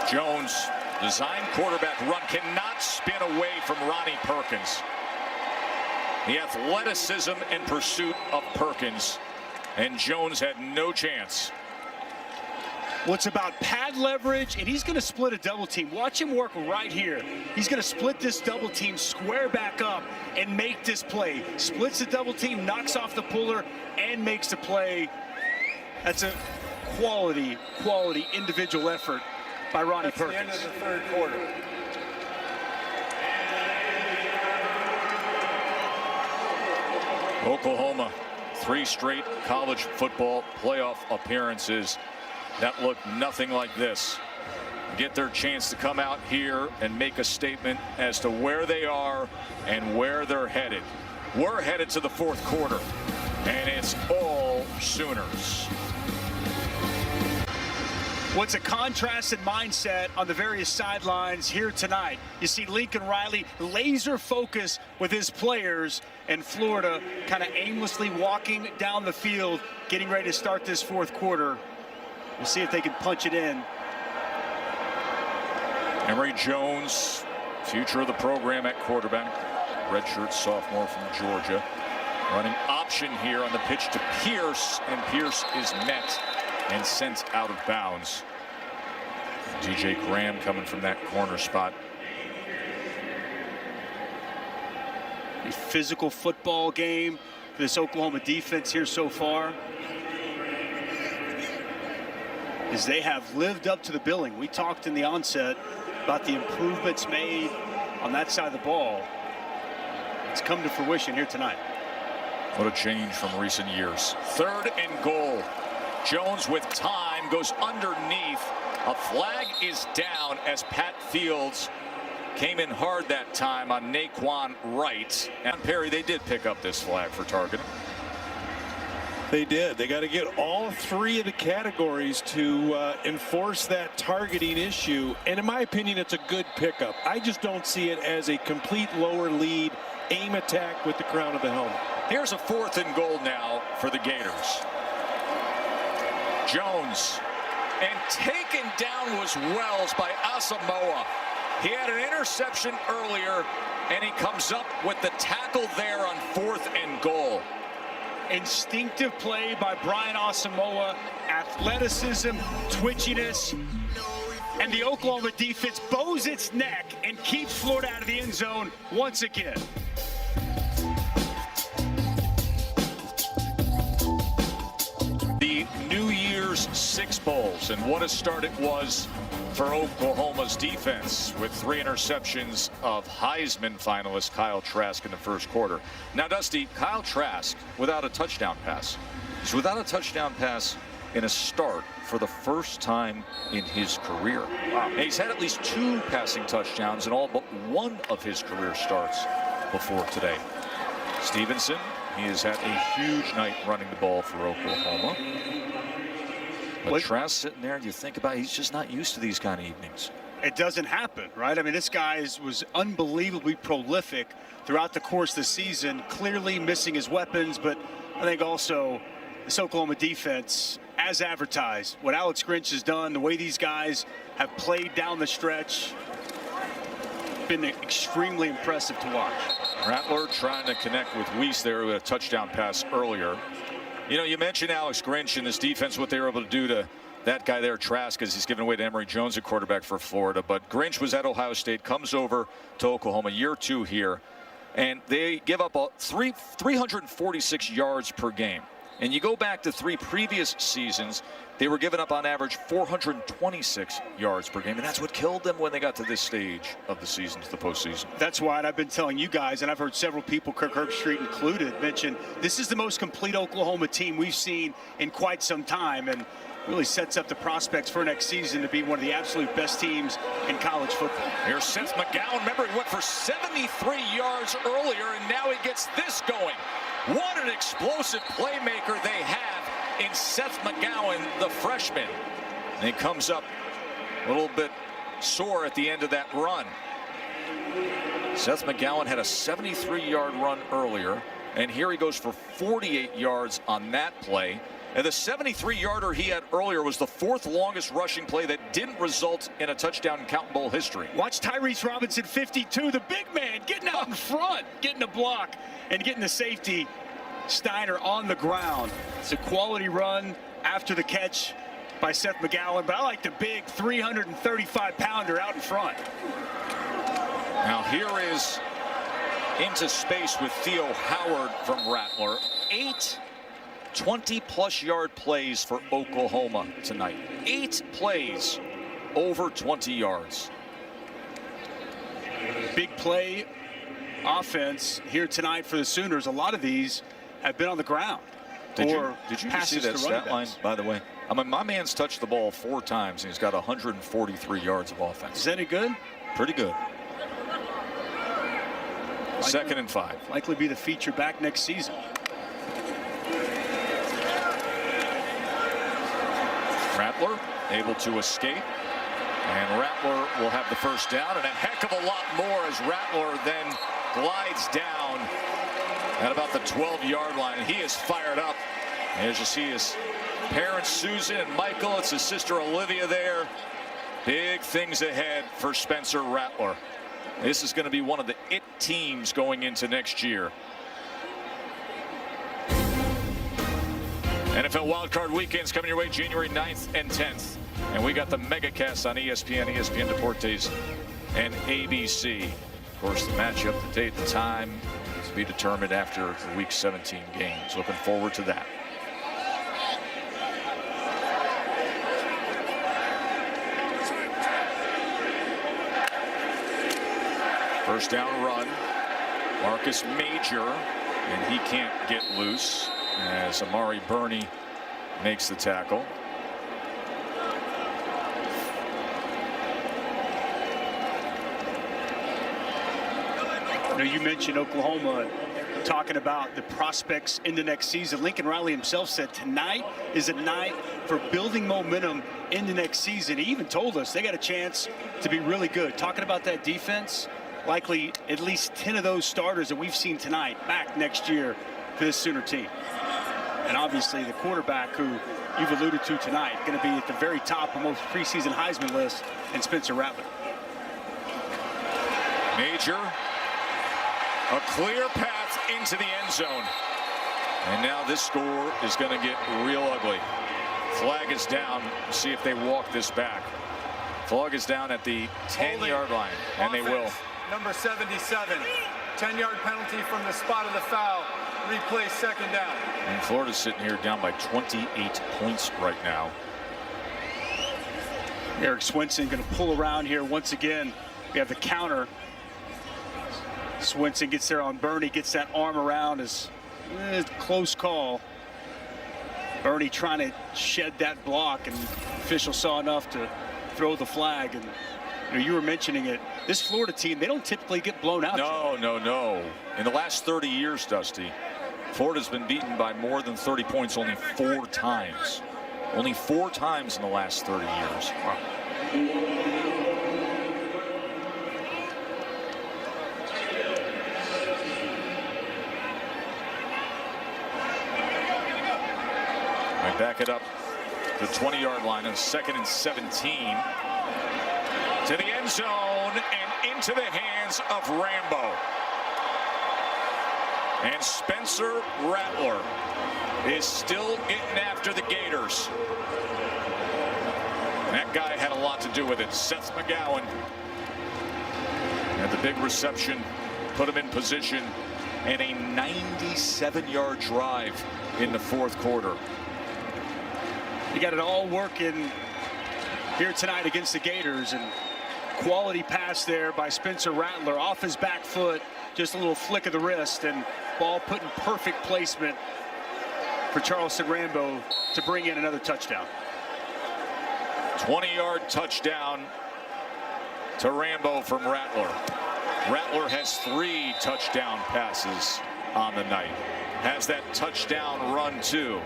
Speaker 2: Jones, design quarterback run, cannot spin away from Ronnie Perkins. The athleticism and pursuit of Perkins, and Jones had no chance. Well, it's about pad leverage, and he's going to split a double team. Watch him work right here. He's going to split this double team, square back up, and make this play. Splits the double team, knocks off the puller, and makes the play. That's a quality individual effort by Ronnie Perkins.
Speaker 3: That's the end of the third quarter.
Speaker 1: Oklahoma, 3 straight college football playoff appearances that look nothing like this. Get their chance to come out here and make a statement as to where they are and where they're headed. We're headed to the fourth quarter, and it's all Sooners. What's a contrasted mindset on the various sidelines here tonight? You see Lincoln Riley laser focus with his players, and Florida kind of aimlessly walking down the field, getting ready to start this fourth quarter. We'll see if they can punch it in. Emory Jones, future of the program at quarterback, redshirt sophomore from Georgia. Running option here on the pitch to Pierce, and Pierce is met and sent out of bounds. DJ Graham coming from that corner spot. A physical football game for this Oklahoma defense here so far, as they have lived up to the billing. We talked in the onset about the improvements made on that side of the ball. It's come to fruition here tonight. What a change from recent years. 3rd and goal. Jones with time goes underneath. A flag is down as Pat Fields came in hard that time on Naquan Wright. And Perry, they did pick up this flag for targeting.
Speaker 8: They did. They got to get all 3 of the categories to enforce that targeting issue. And in my opinion, it's a good pickup. I just don't see it as a complete lower lead aim attack with the crown of the helmet.
Speaker 1: Here's a 4th and goal now for the Gators. Jones, and taken down was Wells by Asamoah. He had an interception earlier, and he comes up with the tackle there on 4th and goal. Instinctive play by Brian Asamoah, athleticism, twitchiness, and the Oklahoma defense bows its neck and keeps Florida out of the end zone once again. The New Year's Six Bowls, and what a start it was for Oklahoma's defense with 3 interceptions of Heisman finalist Kyle Trask in the first quarter. Now, Dusty, Kyle Trask without a touchdown pass. He's without a touchdown pass in a start for the first time in his career. Wow. And he's had at least 2 passing touchdowns in all but 1 of his career starts before today. Stevenson, he has had a huge night running the ball for Oklahoma. But Trask sitting there, you think about it, he's just not used to these kind of evenings. It doesn't happen, right? I mean, this guy was unbelievably prolific throughout the course of the season, clearly missing his weapons, but I think also this Oklahoma defense, as advertised, what Alex Grinch has done, the way these guys have played down the stretch, been extremely impressive to watch. Rattler trying to connect with Weiss there with a touchdown pass earlier. You know, you mentioned Alex Grinch and his defense, what they were able to do to that guy there, Trask, as he's given away to Emory Jones, a quarterback for Florida. But Grinch was at Ohio State, comes over to Oklahoma, year 2 here, and they give up 346 yards per game. And you go back to 3 previous seasons, they were giving up on average 426 yards per game, and that's what killed them when they got to this stage of the season, to the postseason.
Speaker 2: That's why I've been telling you guys, and I've heard several people, Kirk Herbstreit included, mention this is the most complete Oklahoma team we've seen in quite some time, and really sets up the prospects for next season to be one of the absolute best teams in college football.
Speaker 1: Here's Seth McGowan. Remember, he went for 73 yards earlier, and now he gets this going. What an explosive playmaker they have in Seth McGowan, the freshman. And he comes up a little bit sore at the end of that run. Seth McGowan had a 73-yard run earlier, and here he goes for 48 yards on that play. And the 73-yarder he had earlier was the 4th longest rushing play that didn't result in a touchdown in Cotton Bowl history.
Speaker 2: Watch Tyrese Robinson, 52, the big man, getting out in front, getting a block, and getting the safety, Steiner, on the ground. It's a quality run after the catch by Seth McGowan, but I like the big 335-pounder out in front.
Speaker 1: Now here is into space with Theo Howard from Rattler. 8 20-plus yard plays for Oklahoma tonight. 8 plays over 20 yards.
Speaker 2: Big play offense here tonight for the Sooners. A lot of these have been on the ground.
Speaker 1: Did you see that stat line, by the way? I mean, my man's touched the ball 4 times, and he's got 143 yards of offense.
Speaker 2: Is that any good?
Speaker 1: Pretty good. Second and 5.
Speaker 2: Likely be the feature back next season.
Speaker 1: Rattler able to escape, and Rattler will have the first down, and a heck of a lot more as Rattler then glides down at about the 12-yard line. And he is fired up. As you see his parents, Susan and Michael, it's his sister Olivia there. Big things ahead for Spencer Rattler. This is going to be one of the it teams going into next year. NFL Wildcard Weekend's coming your way January 9th and 10th. And we got the MegaCast on ESPN, ESPN Deportes, and ABC. Of course, the matchup, the date, the time to be determined after the Week 17 games. Looking forward to that. First down run. Marcus Major, and he can't get loose as Amari Burney makes the tackle.
Speaker 2: You know, you mentioned Oklahoma talking about the prospects in the next season. Lincoln Riley himself said tonight is a night for building momentum in the next season. He even told us they got a chance to be really good. Talking about that defense, likely at least 10 of those starters that we've seen tonight back next year for this Sooner team. And obviously the quarterback who you've alluded to tonight, going to be at the very top of most preseason Heisman lists, and Spencer Rattler.
Speaker 1: Major, a clear path into the end zone. And now this score is going to get real ugly. Flag is down. See if they walk this back. Flag is down at the 10-yard line, and they will.
Speaker 3: Number 77, 10-yard penalty from the spot of the foul. Replay, second down.
Speaker 1: And Florida's sitting here down by 28 points right now.
Speaker 2: Eric Swinson going to pull around here once again. We have the counter. Swinson gets there on Burney, gets that arm around. Is close call. Burney trying to shed that block, and official saw enough to throw the flag. And you know, you were mentioning it. This Florida team, they don't typically get blown out.
Speaker 1: No. In the last 30 years, Dusty, Florida's been beaten by more than 30 points only 4 times. Only 4 times in the last 30 years. Wow. I back it up to the 20-yard line on 2nd and 17. To the end zone and into the hands of Rambo. And Spencer Rattler is still getting after the Gators. That guy had a lot to do with it. Seth McGowan had the big reception, put him in position, and a 97-yard drive in the fourth quarter.
Speaker 2: You got it all working here tonight against the Gators, and quality pass there by Spencer Rattler off his back foot, just a little flick of the wrist, and ball put in perfect placement for Charleston Rambo to bring in another touchdown.
Speaker 1: 20-yard touchdown to Rambo from Rattler. Rattler has 3 touchdown passes on the night. Has that touchdown run too,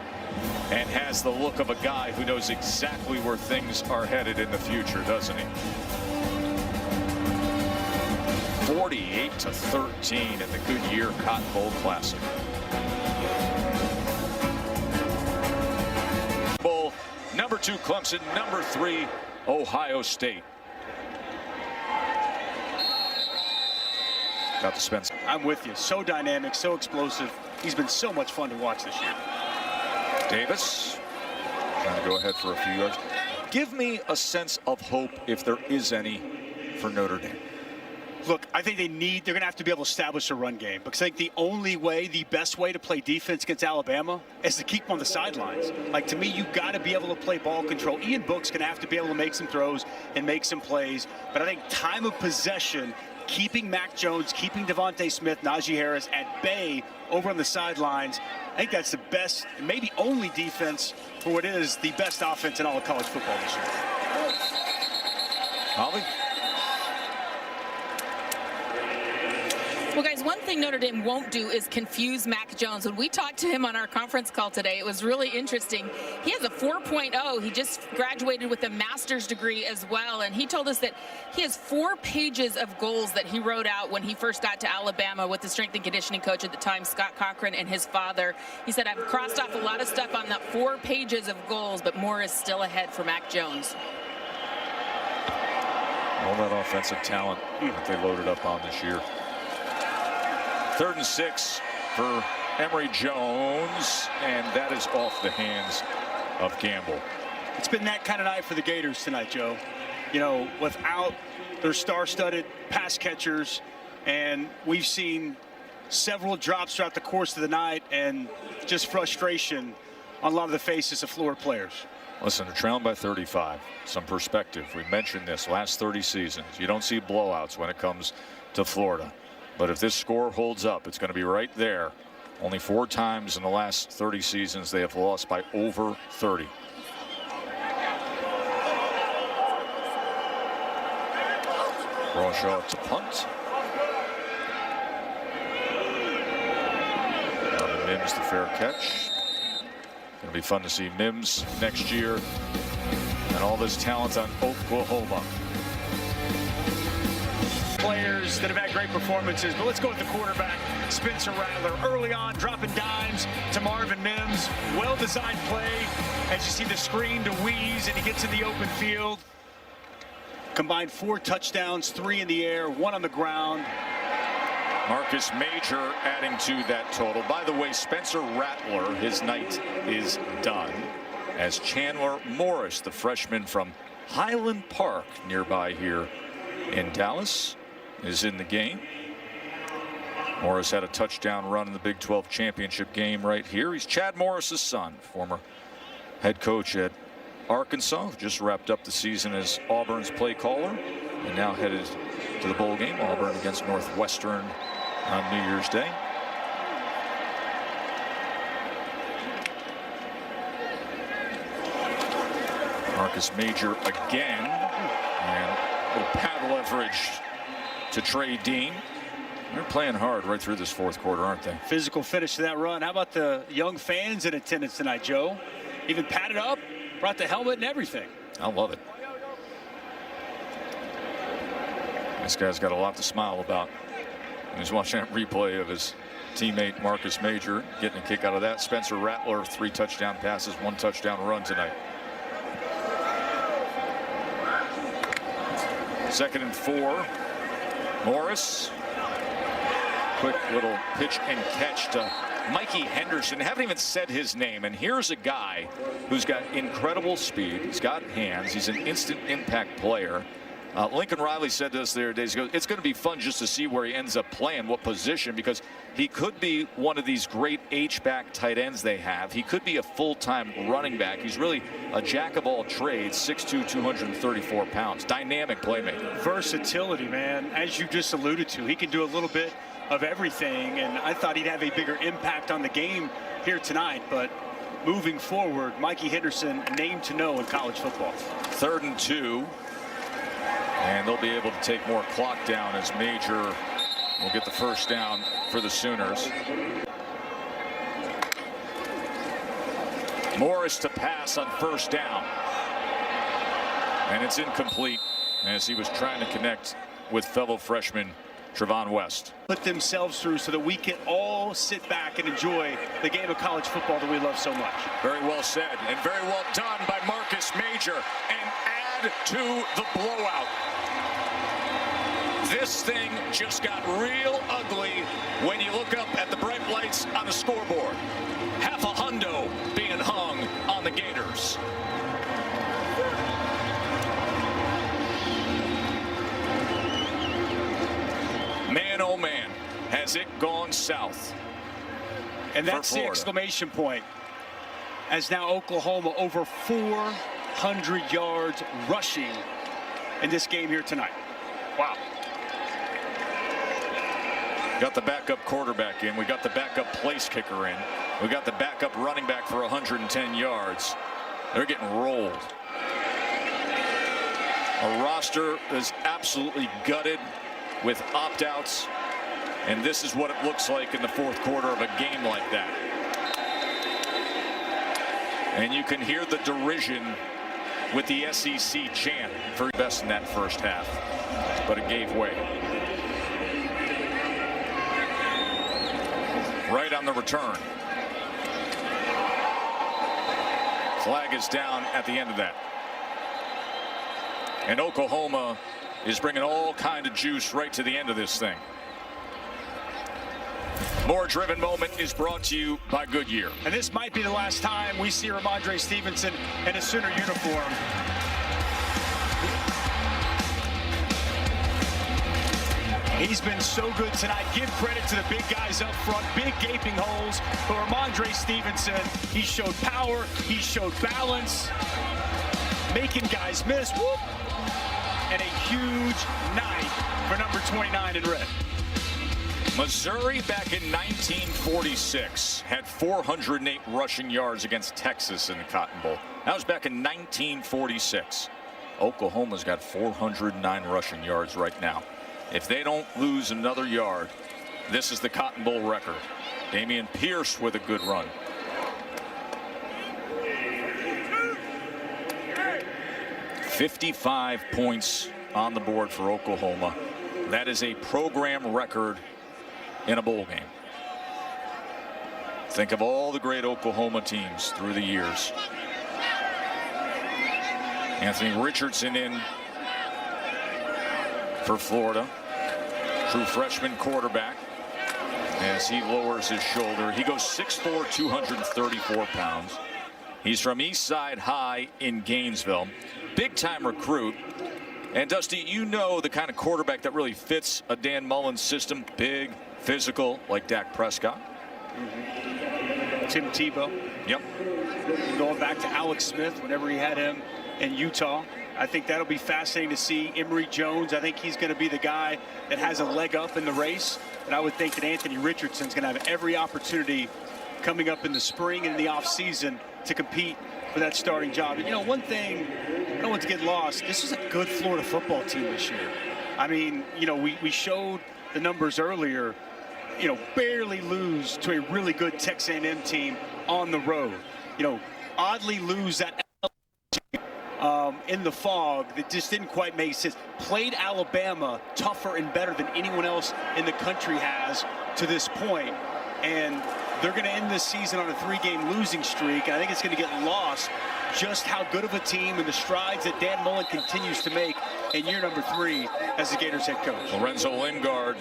Speaker 1: and has the look of a guy who knows exactly where things are headed in the future, doesn't he? 48-13 in the Goodyear Cotton Bowl Classic. Bowl, number 2 Clemson, number 3 Ohio State. Got to Spencer.
Speaker 2: I'm with you. So dynamic, so explosive. He's been so much fun to watch this year.
Speaker 1: Davis trying to go ahead for a few yards. Give me a sense of hope, if there is any, for Notre Dame.
Speaker 2: Look, I think they're going to have to be able to establish a run game, because I think the only way, the best way to play defense against Alabama is to keep them on the sidelines. Like, to me, you got to be able to play ball control. Ian Book's going to have to be able to make some throws and make some plays. But I think time of possession, keeping Mac Jones, keeping Devontae Smith, Najee Harris at bay over on the sidelines, I think that's the best, maybe only defense for what is the best offense in all of college football this year.
Speaker 1: Holly?
Speaker 5: Well, guys, one thing Notre Dame won't do is confuse Mac Jones. When we talked to him on our conference call today, it was really interesting. He has a 4.0. He just graduated with a master's degree as well. And he told us that he has 4 pages of goals that he wrote out when he first got to Alabama with the strength and conditioning coach at the time, Scott Cochran, and his father. He said, I've crossed off a lot of stuff on that 4 pages of goals, but more is still ahead for Mac Jones.
Speaker 1: All that offensive talent that they loaded up on this year. 3rd and 6 for Emory Jones, and that is off the hands of Gamble.
Speaker 2: It's been that kind of night for the Gators tonight, Joe. You know, without their star-studded pass catchers, and we've seen several drops throughout the course of the night, and just frustration on a lot of the faces of Florida players.
Speaker 1: Listen, they're trailing by 35. Some perspective. We mentioned this last 30 seasons. You don't see blowouts when it comes to Florida. But if this score holds up, it's going to be right there. Only 4 times in the last 30 seasons they have lost by over 30. Bradshaw to punt. Mims the fair catch. Going to be fun to see Mims next year and all this talent on Oklahoma.
Speaker 2: Players that have had great performances, but let's go with the quarterback, Spencer Rattler. Early on, dropping dimes to Marvin Mims. Well-designed play as you see the screen to Weeze, and he gets in the open field. Combined 4 touchdowns, 3 in the air, 1 on the ground.
Speaker 1: Marcus Major adding to that total. By the way, Spencer Rattler, his night is done as Chandler Morris, the freshman from Highland Park nearby here in Dallas, is in the game. Morris had a touchdown run in the Big 12 championship game right here. He's Chad Morris's son, former head coach at Arkansas, just wrapped up the season as Auburn's play caller, and now headed to the bowl game. Auburn against Northwestern on New Year's Day. Marcus Major again, and a little pad leverage to Trey Dean. They're playing hard right through this fourth quarter, aren't they?
Speaker 2: Physical finish to that run. How about the young fans in attendance tonight, Joe? Even padded up, brought the helmet and everything.
Speaker 1: I love it. This guy's got a lot to smile about. He's watching that replay of his teammate Marcus Major getting a kick out of that. Spencer Rattler, 3 touchdown passes, 1 touchdown run tonight. 2nd and 4. Morris quick little pitch and catch to Mikey Henderson. Haven't even said his name. And here's a guy who's got incredible speed. He's got hands. He's an instant impact player. Lincoln Riley said to us the other day, he goes, it's going to be fun just to see where he ends up playing, what position, because he could be one of these great H-back tight ends they have. He could be a full-time running back. He's really a jack of all trades, 6'2", 234 pounds. Dynamic playmaker.
Speaker 2: Versatility, man. As you just alluded to, he can do a little bit of everything, and I thought he'd have a bigger impact on the game here tonight, but moving forward, Mikey Henderson, name to know in college football.
Speaker 1: 3rd and 2. And they'll be able to take more clock down as Major will get the first down for the Sooners. Morris to pass on 1st down. And it's incomplete as he was trying to connect with fellow freshman Trevon West.
Speaker 2: Put themselves through so that we can all sit back and enjoy the game of college football that we love so much.
Speaker 1: Very well said and very well done by Marcus Major. And add to the blowout. This thing just got real ugly when you look up at the bright lights on the scoreboard. Half a hundo being hung on the Gators. Man, oh man, has it gone south.
Speaker 2: And that's the exclamation point, as now Oklahoma over 400 yards rushing in this game here tonight. Wow.
Speaker 1: Got the backup quarterback in. We got the backup place kicker in. We got the backup running back for 110 yards. They're getting rolled. A roster is absolutely gutted with opt-outs. And this is what it looks like in the 4th quarter of a game like that. And you can hear the derision with the SEC chant for best in that 1st half. But it gave way. Right on the return. Flag is down at the end of that. And Oklahoma is bringing all kind of juice right to the end of this thing. More Driven Moment is brought to you by Goodyear.
Speaker 2: And this might be the last time we see Ramondre Stevenson in a Sooner uniform. He's been so good tonight. Give credit to the big guys up front. Big gaping holes. But Ramondre Stevenson, he showed power. He showed balance. Making guys miss. Whoop. And a huge night for number 29 in red.
Speaker 1: Missouri back in 1946 had 408 rushing yards against Texas in the Cotton Bowl. That was back in 1946. Oklahoma's got 409 rushing yards right now. If they don't lose another yard, this is the Cotton Bowl record. Dameon Pierce with a good run. $55 points on the board for Oklahoma. That is a program record in a bowl game. Think of all the great Oklahoma teams through the years. Anthony Richardson in for Florida. True freshman quarterback. As he lowers his shoulder, he goes 6'4", 234 pounds. He's from Eastside High in Gainesville. Big-time recruit. And Dusty, you know the kind of quarterback that really fits a Dan Mullen system. Big, physical, like Dak Prescott.
Speaker 2: Tim Tebow.
Speaker 1: Yep.
Speaker 2: Going back to Alex Smith whenever he had him in Utah. I think that'll be fascinating to see. Emory Jones, I think he's going to be the guy that has a leg up in the race. And I would think that Anthony Richardson's going to have every opportunity coming up in the spring and in the offseason to compete for that starting job. And, you know, one thing, I don't want to get lost, this is a good Florida football team this year. I mean, you know, we showed the numbers earlier, you know, barely lose to a really good Texas A&M team on the road. You know, oddly lose that in the fog that just didn't quite make sense. Played Alabama tougher and better than anyone else in the country has to this point. And they're going to end this season on a 3-game losing streak. And I think it's going to get lost just how good of a team and the strides that Dan Mullen continues to make in year number 3 as the Gators head coach.
Speaker 1: Lorenzo Lingard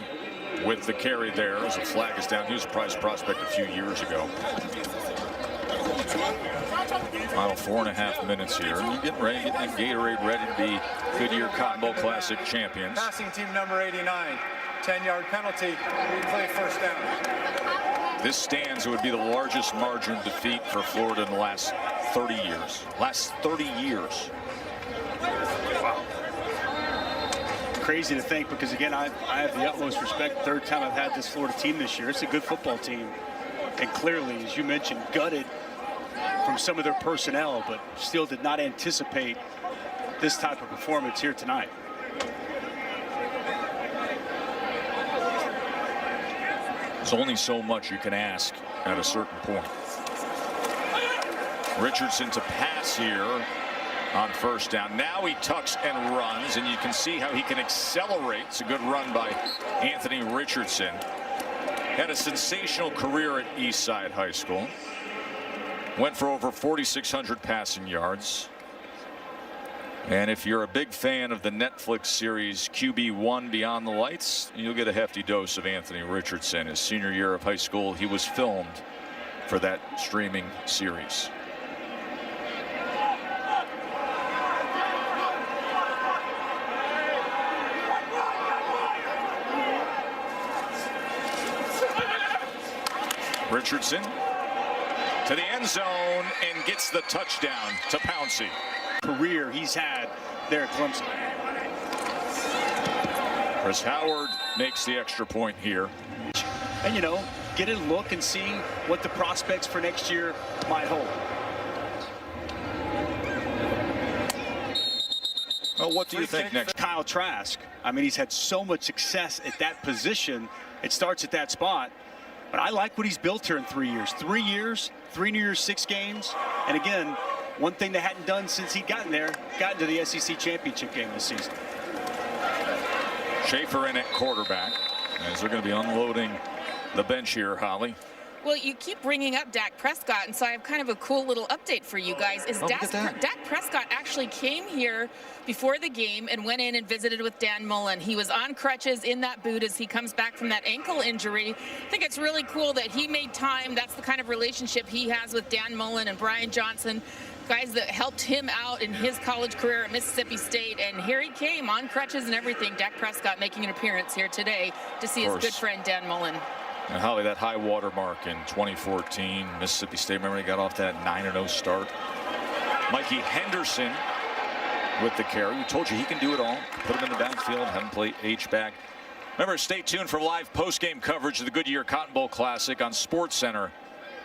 Speaker 1: with the carry there as the flag is down. He was a prize prospect a few years ago. Final 4.5 minutes here. You're getting ready, getting that Gatorade ready to be Goodyear Cotton Bowl Classic champions.
Speaker 3: Passing team number 89, 10-yard penalty, replay first down.
Speaker 1: This stands, it would be the largest margin of defeat for Florida in the last 30 years. Last 30 years.
Speaker 2: Wow. Crazy to think, because again, I have the utmost respect. Third time I've had this Florida team this year. It's a good football team. And clearly, as you mentioned, gutted from some of their personnel, but still did not anticipate this type of performance here tonight.
Speaker 1: There's only so much you can ask at a certain point. Richardson to pass here on first down. Now he tucks and runs, and you can see how he can accelerate. It's a good run by Anthony Richardson. Had a sensational career at Eastside High School. Went for over 4,600 passing yards. And if you're a big fan of the Netflix series QB1 Beyond the Lights, you'll get a hefty dose of Anthony Richardson. His senior year of high school, he was filmed for that streaming series. Richardson to the end zone and gets the touchdown to Pouncey.
Speaker 2: Career he's had there at Clemson.
Speaker 1: Chris Howard makes the extra point here.
Speaker 2: And, you know, get a look and see what the prospects for next year might hold.
Speaker 1: Well, what do you think next?
Speaker 2: Kyle Trask. I mean, he's had so much success at that position. It starts at that spot. But I like what he's built here in 3 years. 3 years, 3 New Year's, 6 games. And again, one thing they hadn't done since he'd gotten there, gotten to the SEC championship game this season.
Speaker 1: Schaefer in at quarterback, as they're going to be unloading the bench here, Holly.
Speaker 5: Well, you keep bringing up Dak Prescott, and so I have kind of a cool little update for you guys. Dak Prescott actually came here before the game and went in and visited with Dan Mullen. He was on crutches in that boot as he comes back from that ankle injury. I think it's really cool that he made time. That's the kind of relationship he has with Dan Mullen and Brian Johnson, guys that helped him out in his college career at Mississippi State. And here he came on crutches and everything. Dak Prescott making an appearance here today to see his good friend Dan Mullen.
Speaker 1: And Holly, that high water mark in 2014, Mississippi State, remember he got off that 9-0 start. Mikey Henderson with the carry. We told you he can do it all. Put him in the backfield, have him play H-back. Remember, stay tuned for live post-game coverage of the Goodyear Cotton Bowl Classic on SportsCenter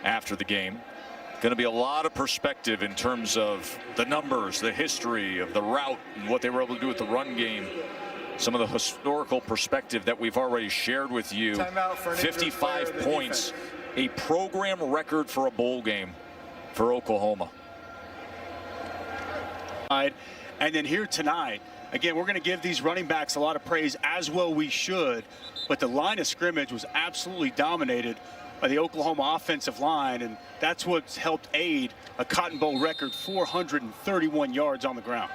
Speaker 1: after the game. Going to be a lot of perspective in terms of the numbers, the history of the route, and what they were able to do with the run game. Some of the historical perspective that we've already shared with you. 55 points, a program record for a bowl game for Oklahoma.
Speaker 2: And then here tonight, again, we're going to give these running backs a lot of praise, as well we should. But the line of scrimmage was absolutely dominated by the Oklahoma offensive line, and that's what's helped aid a Cotton Bowl record 431 yards on the ground.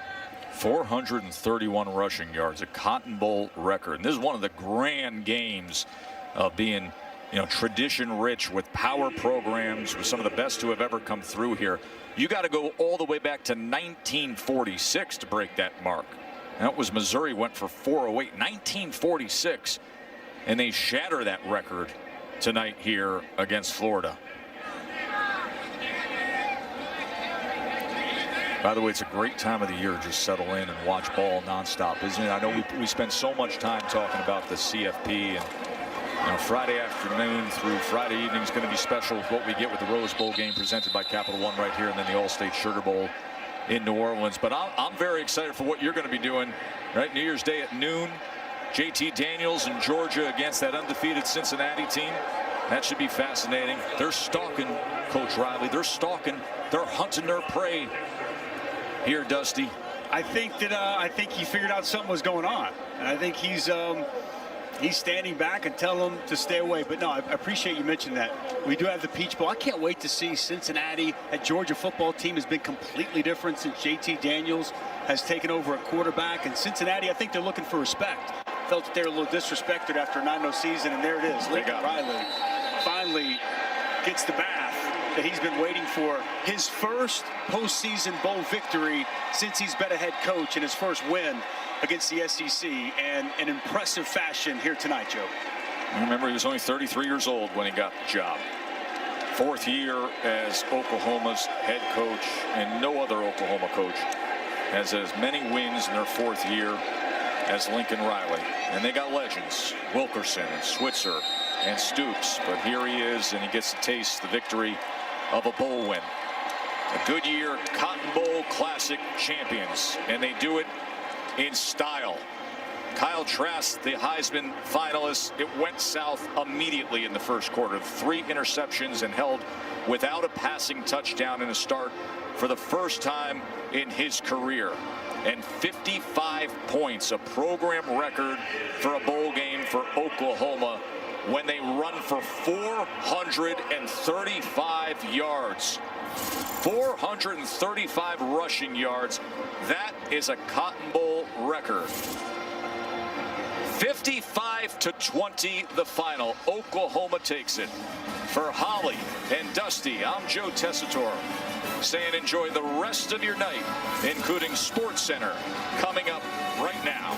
Speaker 1: 431 rushing yards, a Cotton Bowl record. And this is one of the grand games of being, you know, tradition rich with power programs, with some of the best who have ever come through here. You got to go all the way back to 1946 to break that mark. That was Missouri went for 408, 1946, and they shatter that record tonight here against Florida. By the way, it's a great time of the year to just settle in and watch ball nonstop, isn't it? I know we spend so much time talking about the CFP, and you know, Friday afternoon through Friday evening is going to be special with what we get with the Rose Bowl game presented by Capital One right here, and then the All-State Sugar Bowl in New Orleans. But I'm very excited for what you're going to be doing, right? New Year's Day at noon, JT Daniels in Georgia against that undefeated Cincinnati team. That should be fascinating. They're stalking Coach Riley. They're stalking. They're hunting their prey. Here, Dusty.
Speaker 2: I think he figured out something was going on, and I think he's He's standing back and telling them to stay away. But no, I appreciate you mentioning that. We do have the Peach Bowl. I can't wait to see Cincinnati. That Georgia football team has been completely different since JT Daniels has taken over at quarterback. And Cincinnati, I think they're looking for respect. Felt that they were a little disrespected after a 9-0 season, and there it is. Lincoln Riley finally gets the bath that he's been waiting for. His first postseason bowl victory since he's been a head coach, and his first win against the SEC, and an impressive fashion here tonight, Joe.
Speaker 1: Remember, he was only 33 years old when he got the job. 4th year as Oklahoma's head coach, and no other Oklahoma coach has as many wins in their 4th year as Lincoln Riley. And they got legends, Wilkerson and Switzer and Stoops, but here he is, and he gets to taste the victory of a bowl win. A Goodyear Cotton Bowl Classic champions, and they do it in style. Kyle Trask, the Heisman finalist, it went south immediately in the first quarter. 3 interceptions and held without a passing touchdown in a start for the first time in his career. And 55 points, a program record for a bowl game for Oklahoma when they run for 435 yards. 435 rushing yards. That is a Cotton Bowl record. 55-20 the final. Oklahoma takes it. For Holly and Dusty, I'm Joe Tessitore, saying enjoy the rest of your night, including SportsCenter coming up right now.